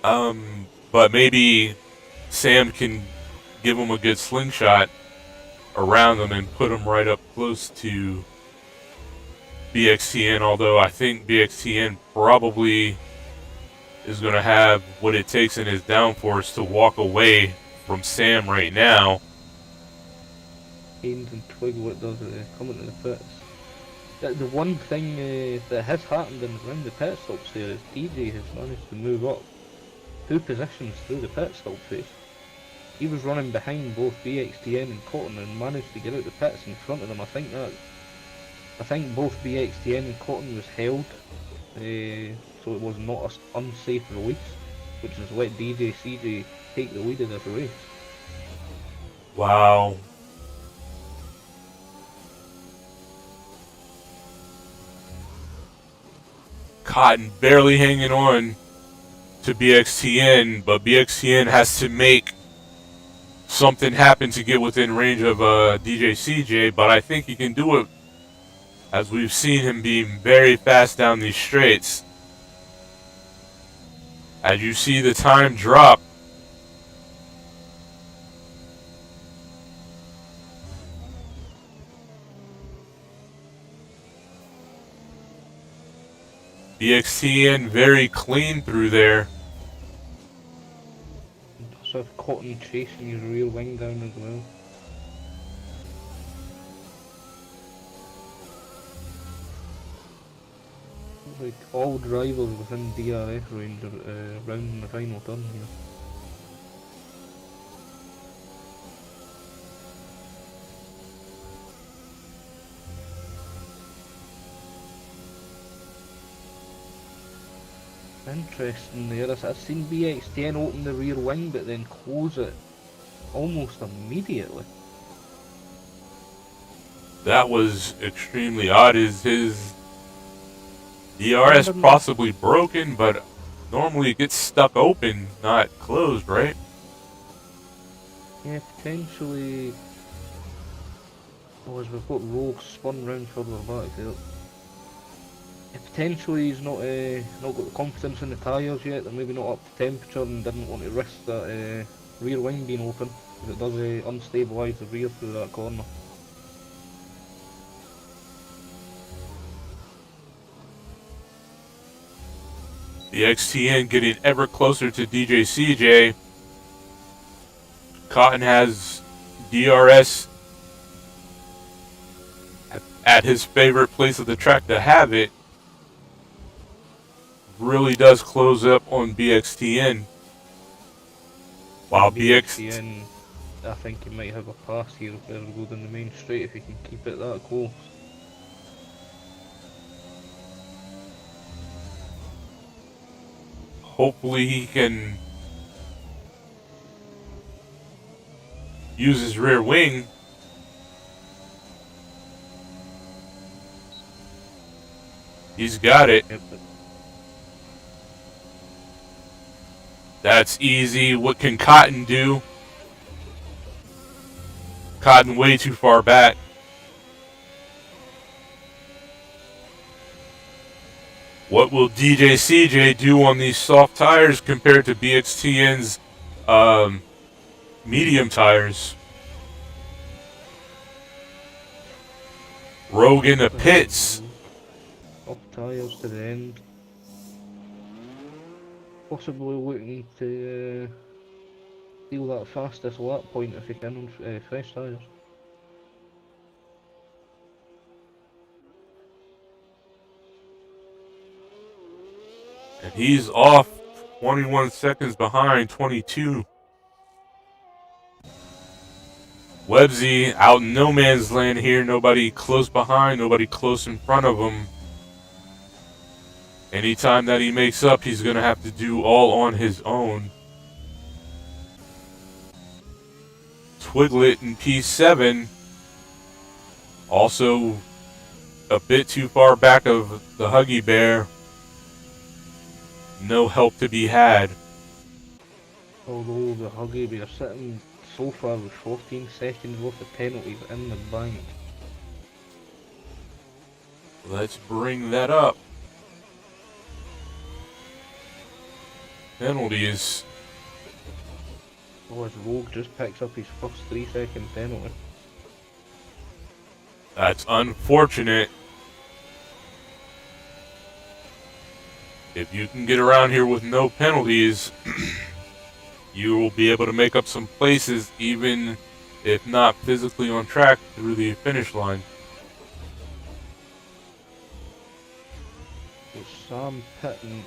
But maybe Sam can give him a good slingshot around them and put him right up close to BXTN. Although I think BXTN probably is going to have what it takes in his downforce to walk away from Sam right now. Haynes and Twiglet does come into the pits. The one thing that has happened around the pit stops there is DJ has managed to move up 2 positions through the pit stop phase. He was running behind both BXTN and Cotton and managed to get out the pits in front of them. I think both BXTN and Cotton was held, so it was not an unsafe release, which has let DJ CJ take the lead of this race. Wow. Cotton barely hanging on to BXTN, but BXTN has to make something happen to get within range of DJ CJ, but I think he can do it, as we've seen him being very fast down these straights. As you see the time drop, BXTN very clean through there. So Cotton chasing his rear wing down as well. Like all drivers within DRS range are round the final turn here. Interesting there. I've seen BXTN open the rear wing but then close it almost immediately. That was extremely odd. Is his DRS possibly broken? But normally it gets stuck open, not closed, right? Yeah, potentially. Oh, as we've got Rogue spun round further back there. Yeah, potentially he's not got the confidence in the tyres yet. They're maybe not up to temperature and didn't want to risk that rear wing being open, because it does unstabilise the rear through that corner. The XTN getting ever closer to DJ CJ. Cotton has DRS at his favorite place of the track to have it. Really does close up on BXTN. While BXTN, I think he might have a pass here if they go down the main straight if he can keep it that close. Hopefully he can use his rear wing. He's got it. Yep. That's easy. What can Cotton do? Cotton way too far back. What will DJ CJ do on these soft tires compared to BXTN's medium tires? Rogue in the pits. Up tyres to the end. Possibly looking to steal that fastest lap point if he can on fresh tyres. And he's off 21 seconds behind 22. Websy out in no man's land here. Nobody close behind, nobody close in front of him. Anytime that he makes up, he's going to have to do all on his own. Twiglet in P7. Also a bit too far back of the Huggy Bear. No help to be had. Although the Huggy Bear sitting so far with 14 seconds worth of penalties in the bank. Let's bring that up. Penalties. Oh, as Rogue just picks up his first 3-second penalty. That's unfortunate. If you can get around here with no penalties, you will be able to make up some places, even if not physically on track, through the finish line. So Sam pitting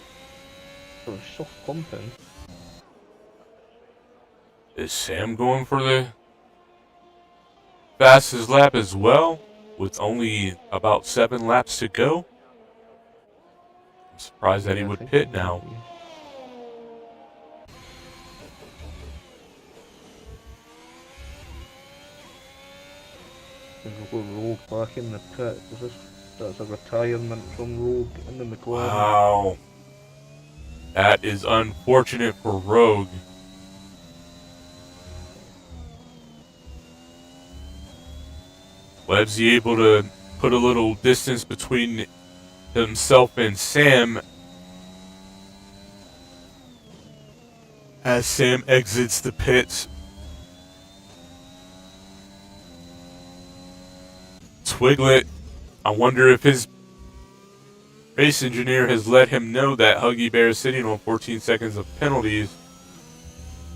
for a soft pumping. Is Sam going for the fastest lap as well, with only about 7 laps to go? I'm surprised that he would pit now. We've got Rogue back in the pit. That's a retirement from Rogue in the McLaren. Wow. That is unfortunate for Rogue. Websy able to put a little distance between himself and Sam as Sam exits the pits. Twiglet, I wonder if his race engineer has let him know that Huggy Bear is sitting on 14 seconds of penalties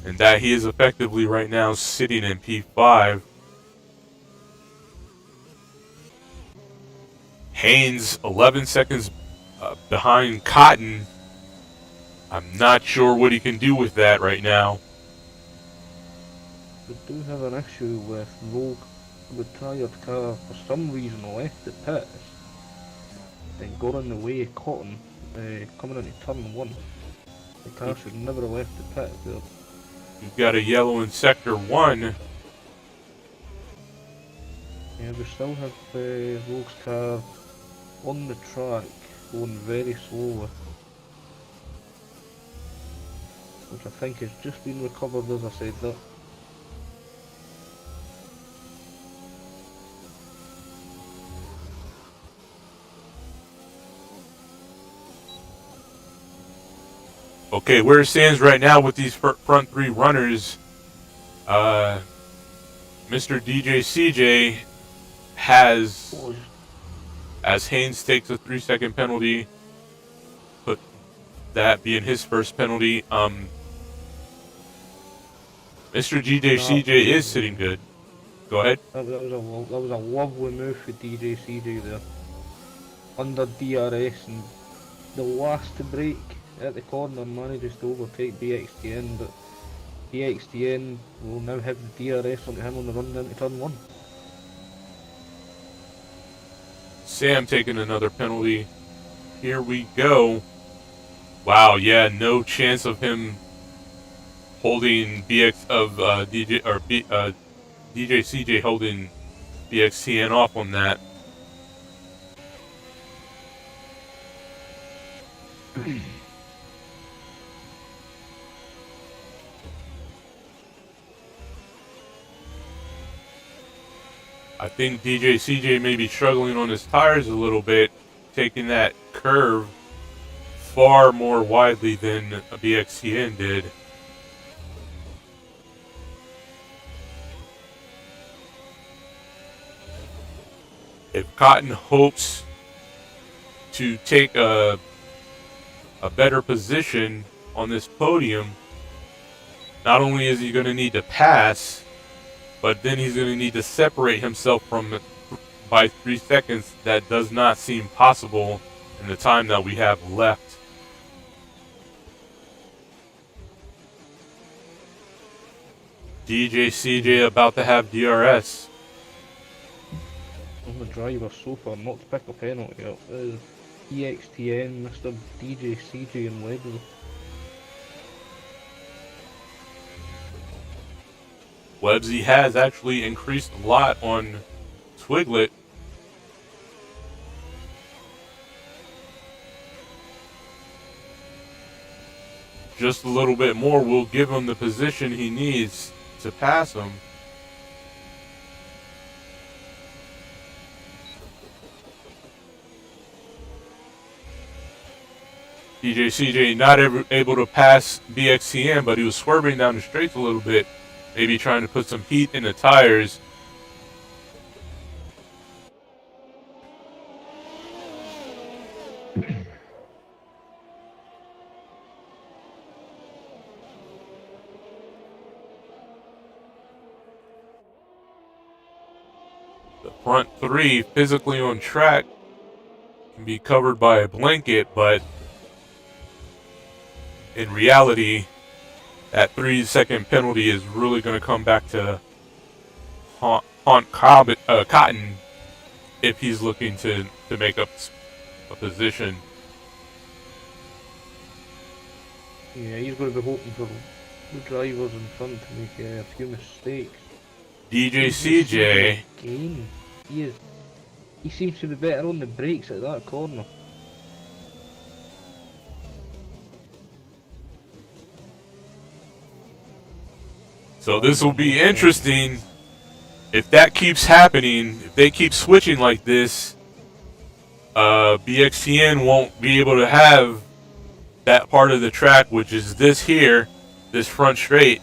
and that he is effectively right now sitting in P5. Haynes 11 seconds behind Cotton. I'm not sure what he can do with that right now. We do have an issue with Rogue retired car for some reason left the pits and got in the way of Cotton coming into turn 1. The car should never have left the pit there. You've got a yellow in sector 1. Yeah, we still have Rogue's car on the track going very slowly, which I think has just been recovered as I said that. Okay, where it stands right now with these front 3 runners, Mr. DJ CJ has, as Haynes takes a 3-second penalty, put that being his first penalty, Mr. DJ CJ is sitting good. Go ahead. That was a lovely move for DJ CJ there. Under DRS and the last to brake at the corner manages to overtake BXTN, but BXTN will now have the DRS onto him on the run down to turn 1. Sam taking another penalty. Here we go. Wow, yeah, no chance of him holding DJ CJ holding BXTN off on that. I think DJ CJ may be struggling on his tires a little bit, taking that curve far more widely than BXTN did. If Cotton hopes to take a better position on this podium, not only is he going to need to pass, but then he's going to need to separate himself from by 3 seconds. That does not seem possible in the time that we have left. DJ CJ about to have DRS. I'm the driver so far not to pick a penalty up is EXTN, Mr. DJ CJ and Webley. Websy has actually increased a lot on Twiglet. Just a little bit more will give him the position he needs to pass him. DJ CJ not able to pass BXTN, but he was swerving down the straights a little bit, maybe trying to put some heat in the tires. The front three physically on track can be covered by a blanket, but in reality, that 3-second penalty is really going to come back to haunt Cotton if he's looking to make up a position. Yeah, he's going to be hoping for the drivers in front to make a few mistakes. DJ CJ. Again, he seems to be better on the brakes at that corner. So this will be interesting. If that keeps happening, if they keep switching like this, BXTN won't be able to have that part of the track, which is this here, this front straight,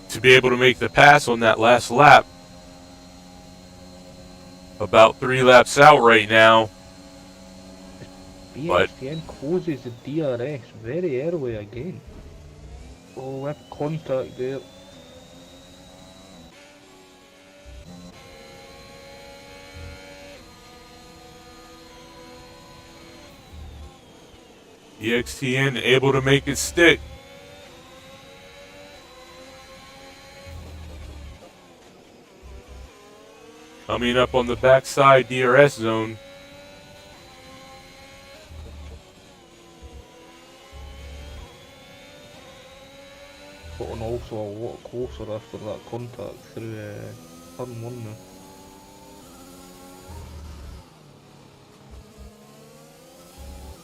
to be able to make the pass on that last lap. About 3 laps out right now. BXTN closes the DRS very early again. Oh, we have contact there. BXTN able to make it stick. Coming up on the backside DRS zone. Gotten also a lot closer after that contact through turn 1 now.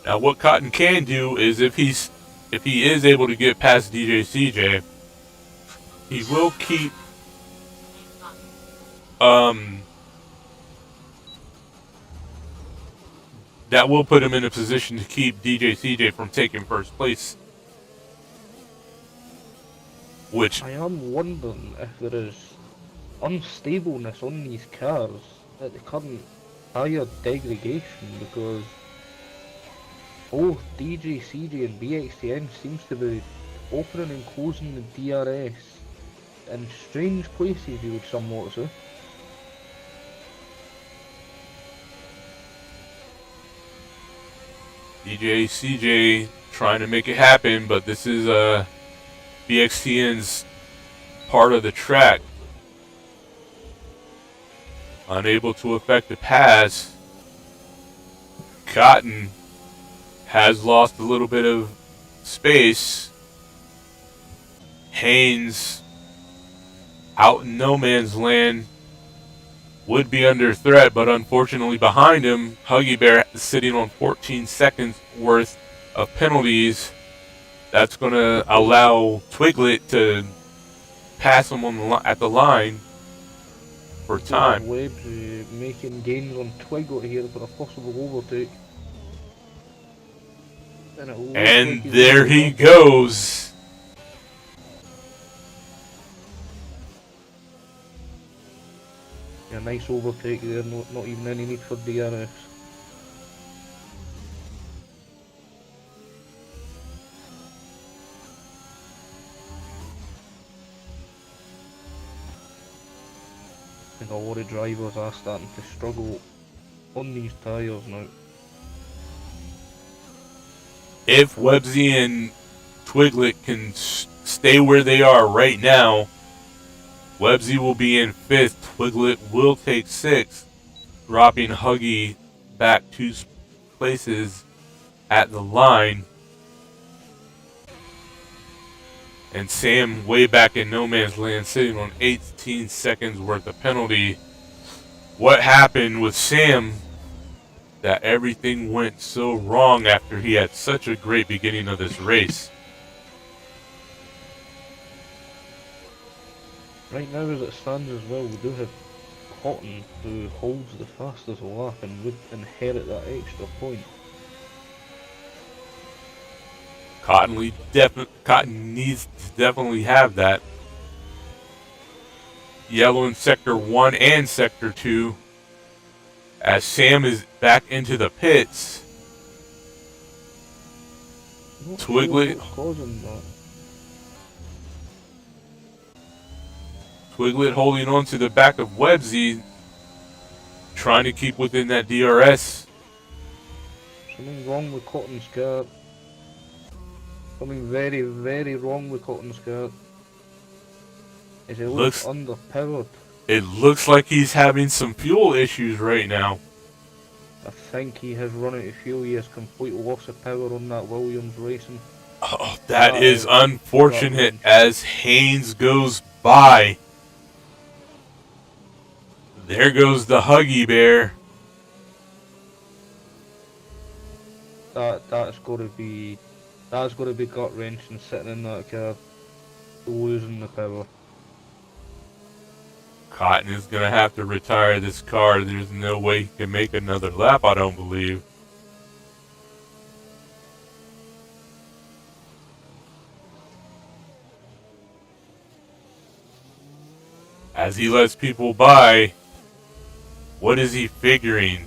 Now what Cotton can do is if he is able to get past DJ CJ, he will keep that will put him in a position to keep DJ CJ from taking first place. Which I am wondering if there is unstableness on these cars at the current tire degradation, because both DJ CJ and BXTN seems to be opening and closing the DRS in strange places, you would somewhat say. DJ CJ trying to make it happen, but this is BXTN's part of the track. Unable to effect the pass. Cotton has lost a little bit of space. Haynes out in no man's land, would be under threat, but unfortunately behind him, Huggy Bear is sitting on 14 seconds worth of penalties. That's going to allow Twiglet to pass him on at the line for time. Webb's making gains on Twiglet here for a possible overtake. And there he goes. Yeah, nice overtake there, not even any need for DRS. I think a lot of drivers are starting to struggle on these tyres now. If Websy and Twiglet can stay where they are right now, Websy will be in 5th. Twiglet will take 6th, dropping Huggy back 2 places at the line. And Sam way back in no man's land, sitting on 18 seconds worth of penalty. What happened with Sam that everything went so wrong after he had such a great beginning of this race? Right now, as it stands as well, we do have Cotton, who holds the fastest lap and would inherit that extra point. Cotton needs to definitely have that. Yellow in Sector 1 and Sector 2. As Sam is back into the pits. Twiglet. Twiglet holding on to the back of Websy, trying to keep within that DRS. Something wrong with Cotton's car. Something very, very wrong with Cotton's car. Is he looks underpowered? It looks like he's having some fuel issues right now. I think he has run out of fuel. He has complete loss of power on that Williams Racing. Oh, that is unfortunate as Haynes goes by. There goes the Huggy Bear. That's got to be gut wrenching sitting in that car, losing the power. Cotton is going to have to retire this car. There's no way he can make another lap, I don't believe. As he lets people by, what is he figuring?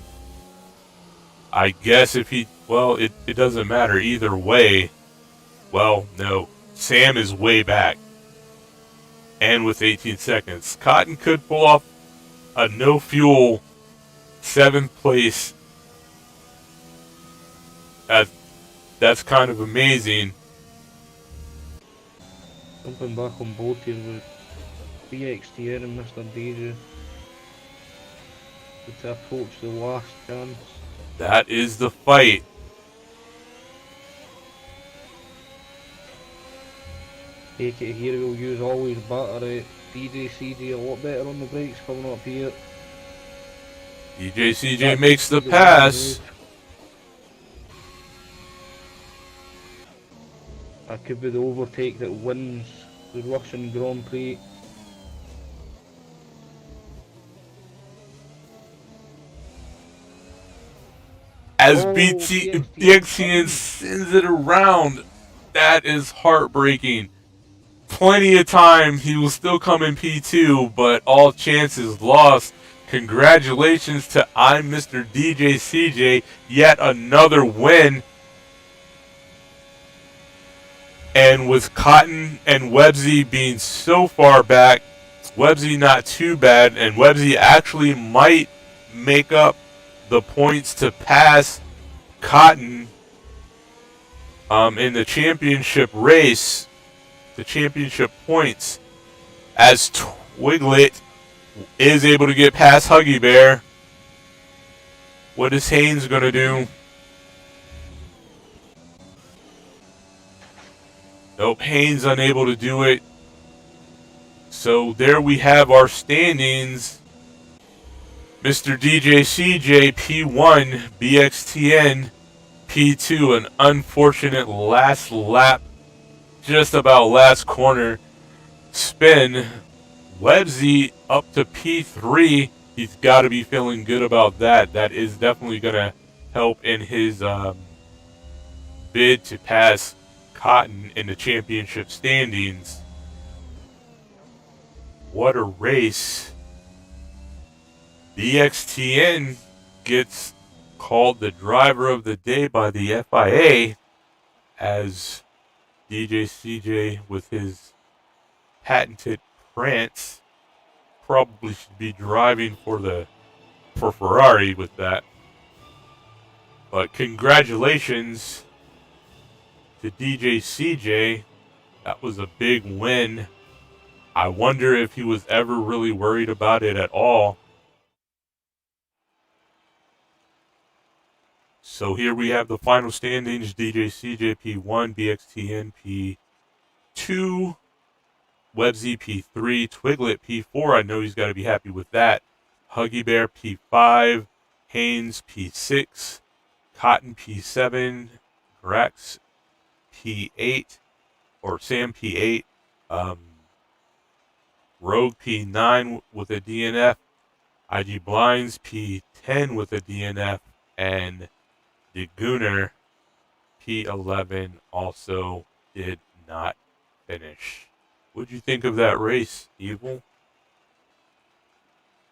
I guess if he... Well, it doesn't matter either way. Well, no. Sam is way back. And with 18 seconds. Cotton could pull off a no-fuel 7th place. That's kind of amazing. Jumping back on board here with BXTN and Mr. DJ. To approach the last chance. That is the fight. Take it here, we'll use all his battery. DJ CJ a lot better on the brakes coming up here. DJ CJ makes the pass. That could be the overtake that wins the Russian Grand Prix. As BXTN sends it around. That is heartbreaking. Plenty of time. He will still come in P2, but all chances lost. Congratulations to I'm Mr. DJ CJ. Yet another win. And with Cotton and Websy being so far back, Websy not too bad, and Websy actually might make up the points to pass Cotton in the championship race, the championship points, as Twiglet is able to get past Huggy Bear. What is Haynes going to do? Nope, Haynes unable to do it. So there we have our standings. Mr. DJ CJ P1, BXTN P2, an unfortunate last lap, just about last corner spin. Websy up to P3. He's got to be feeling good about that. That is definitely going to help in his bid to pass Cotton in the championship standings. What a race. BXTN gets called the driver of the day by the FIA, as DJ CJ with his patented prance probably should be driving for Ferrari with that. But congratulations to DJ CJ That was a big win. I wonder if he was ever really worried about it at all. So here we have the final standings: DJ CJ P1, BXTN P2, Webzy P3, Twiglet P4. I know he's got to be happy with that. Huggy Bear P5, Haynes P6, Cotton P7, Grex P8, or Sam P8, um, Rogue P9 with a DNF, IG Blinds P10 with a DNF, and the Gooner P11 also did not finish. What'd you think of that race, Evil?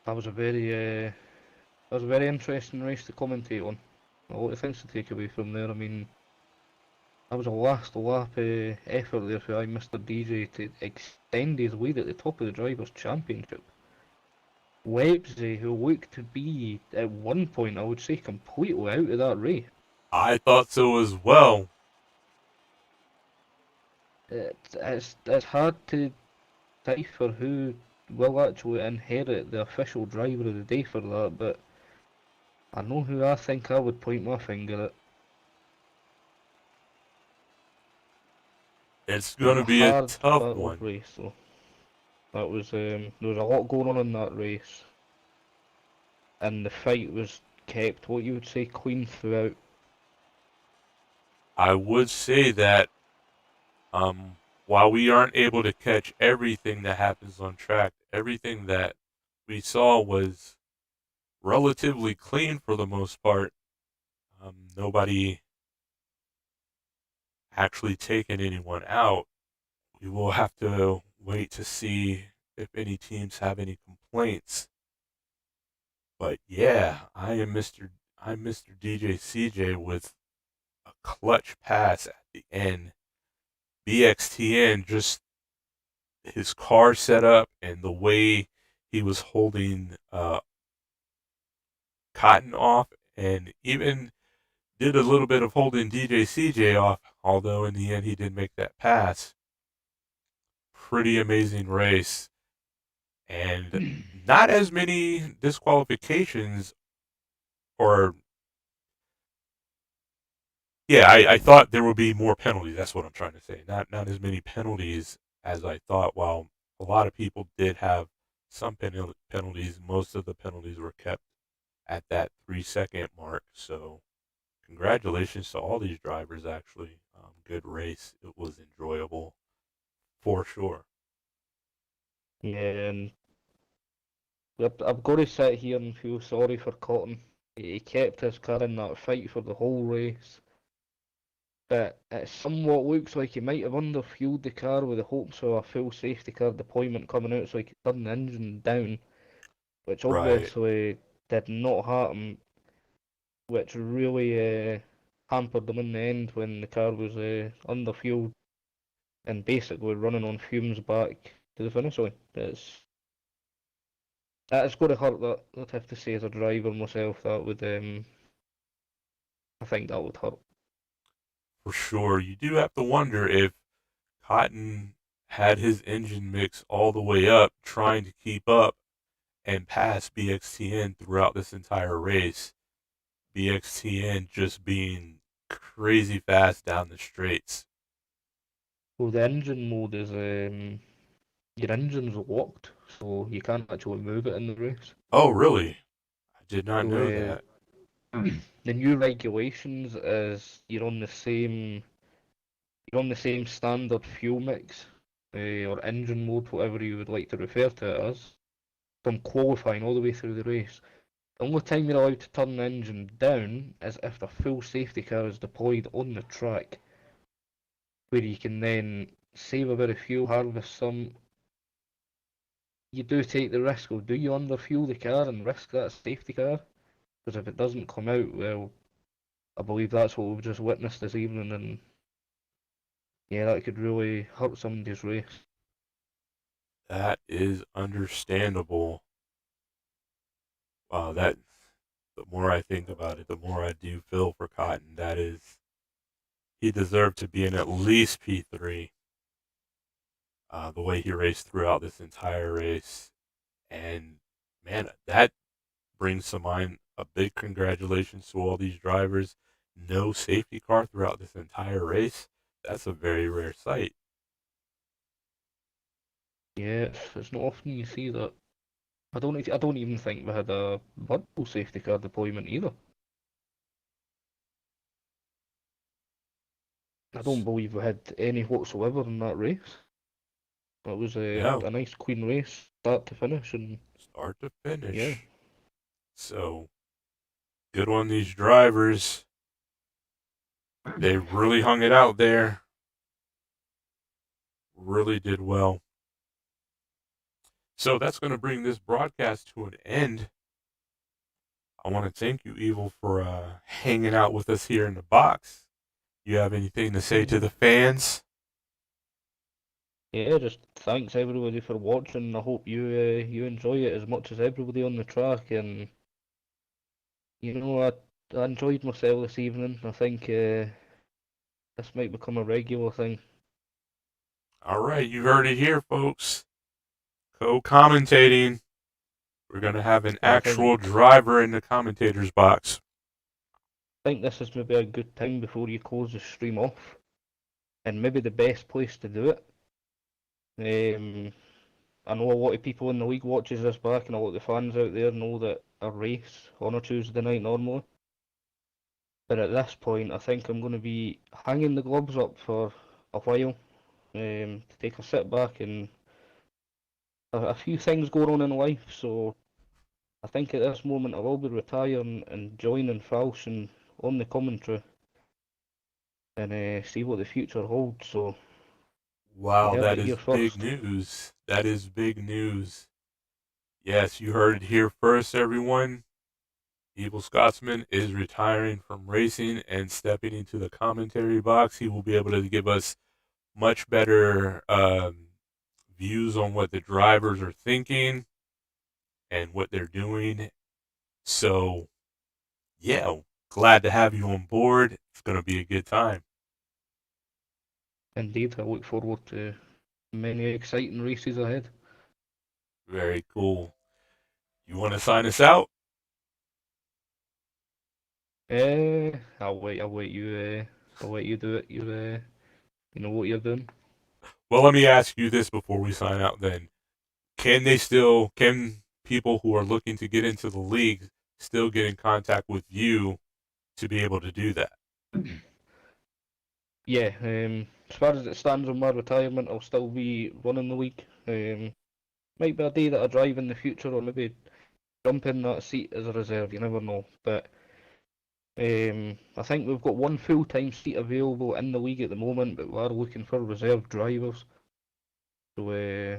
That was a very interesting race to commentate on. A lot of things to take away from there. I mean, that was a last lap effort there for Mr. DJ to extend his lead at the top of the Drivers' Championship. Websy, who looked to be, at one point, I would say, completely out of that race. I thought so as well. It's hard to decipher who will actually inherit the official driver of the day for that, but I know who I think I would point my finger at. It's It was going to a be a hard tough battle one. race, though. That was there was a lot going on in that race, and the fight was kept what you would say clean throughout. I would say that while we aren't able to catch everything that happens on track, everything that we saw was relatively clean for the most part. Nobody actually taking anyone out. We will have to wait to see if any teams have any complaints. But yeah, I'm Mr. DJ CJ with a clutch pass at the end. BXTN, just his car setup and the way he was holding Cotton off, and even did a little bit of holding DJ CJ off, although in the end he did make that pass. Pretty amazing race, and not as many disqualifications, or yeah, I thought there would be more penalties. That's what I'm trying to say. Not as many penalties as I thought. While a lot of people did have some penalties, most of the penalties were kept at that 3 second mark. So congratulations to all these drivers. Actually, good race. It was enjoyable for sure. Yeah, and I've got to sit here and feel sorry for Cotton. He kept his car in that fight for the whole race, but it somewhat looks like he might have underfueled the car with the hopes of a full safety car deployment coming out so he could turn the engine down, which Right. obviously did not happen, which really hampered them in the end when the car was underfueled and basically running on fumes back to the finish line. That's got to hurt. That I'd have to say as a driver myself, that would I think that would hurt. For sure. You do have to wonder if Cotton had his engine mix all the way up, trying to keep up and pass BXTN throughout this entire race. BXTN just being crazy fast down the straights. Well, the engine mode is your engine's locked, so you can't actually move it in the race. Oh, really? I did not So know that. the new regulations is you're on the same standard fuel mix or engine mode, whatever you would like to refer to it as, from qualifying all the way through the race. The only time you're allowed to turn the engine down is if the full safety car is deployed on the track, where you can then save a bit of fuel, harvest some. You do take the risk of, do you underfuel the car and risk that safety car? Because if it doesn't come out, well, I believe that's what we've just witnessed this evening, and yeah, that could really hurt somebody's race. That is understandable. Wow, that the more I think about it, the more I do feel for Cotton. That is, he deserved to be in at least P3. The way he raced throughout this entire race. And man, that brings to mind a big congratulations to all these drivers. No safety car throughout this entire race. That's a very rare sight. Yeah, it's not often you see that. I don't even think we had a virtual safety car deployment either. I don't believe we had any whatsoever in that race. It was No, a nice clean race, start to finish, and start to yeah, finish. So good on these drivers. They really hung it out there. Really did well. So that's going to bring this broadcast to an end. I want to thank you, Evil, for hanging out with us here in the box. You have anything to say to yeah, the fans? yeah. Just thanks everybody for watching. I hope you enjoy it as much as everybody on the track, and I enjoyed myself this evening. I think this might become a regular thing. All right, you heard it here, folks. Co-commentating. We're going to have an I actual driver in the commentator's box. think this is maybe a good time before you close the stream off, and maybe the best place to do it. I know a lot of people in the league watches this back, and a lot of the fans out there know that I race on a Tuesday night normally. But at this point, I think I'm going to be hanging the gloves up for a while, to take a sit back and a few things going on in life. So I think at this moment I will be retiring and joining Falchion on the commentary and see what the future holds. So you Wow, heard that it is here big first. news. That is big news. Yes, you heard it here first, everyone. Evil Scotsman is retiring from racing and stepping into the commentary box. He will be able to give us much better views on what the drivers are thinking and what they're doing. So, yeah, glad to have you on board. It's going to be a good time. Indeed, I look forward to many exciting races ahead. Very cool. You want to sign us out? I'll wait. I'll let you do it. You know what you're doing. Well, let me ask you this before we sign out then. Can people who are looking to get into the league still get in contact with you to be able to do that? Yeah. As far as it stands on my retirement, I'll still be running the league. Might be a day that I drive in the future, or maybe jump in that seat as a reserve. You never know. But I think we've got one full-time seat available in the league at the moment, but we are looking for reserve drivers. So yeah,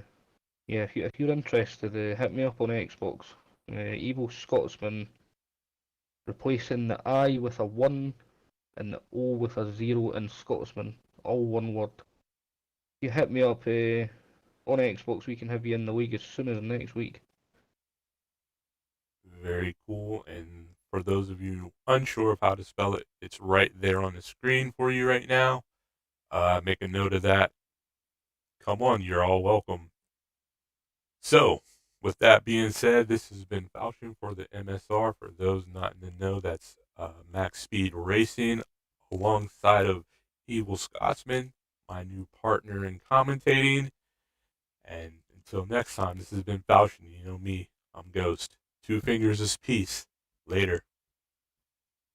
if you're interested, hit me up on Xbox. Evil Scotsman, replacing the I with a 1 and the O with a 0 in Scotsman, all one word. You hit me up on Xbox, we can have you in the league as soon as next week. Very cool. And for those of you unsure of how to spell it, it's right there on the screen for you right now. Make a note of that. Come on, you're all welcome. So, with that being said, this has been Falchion for the MSR. For those not in the know, that's Max Speed Racing alongside of Evil Scotsman, my new partner in commentating. And until next time, this has been Falchion. You know me, I'm Ghost. Two fingers is peace. Later.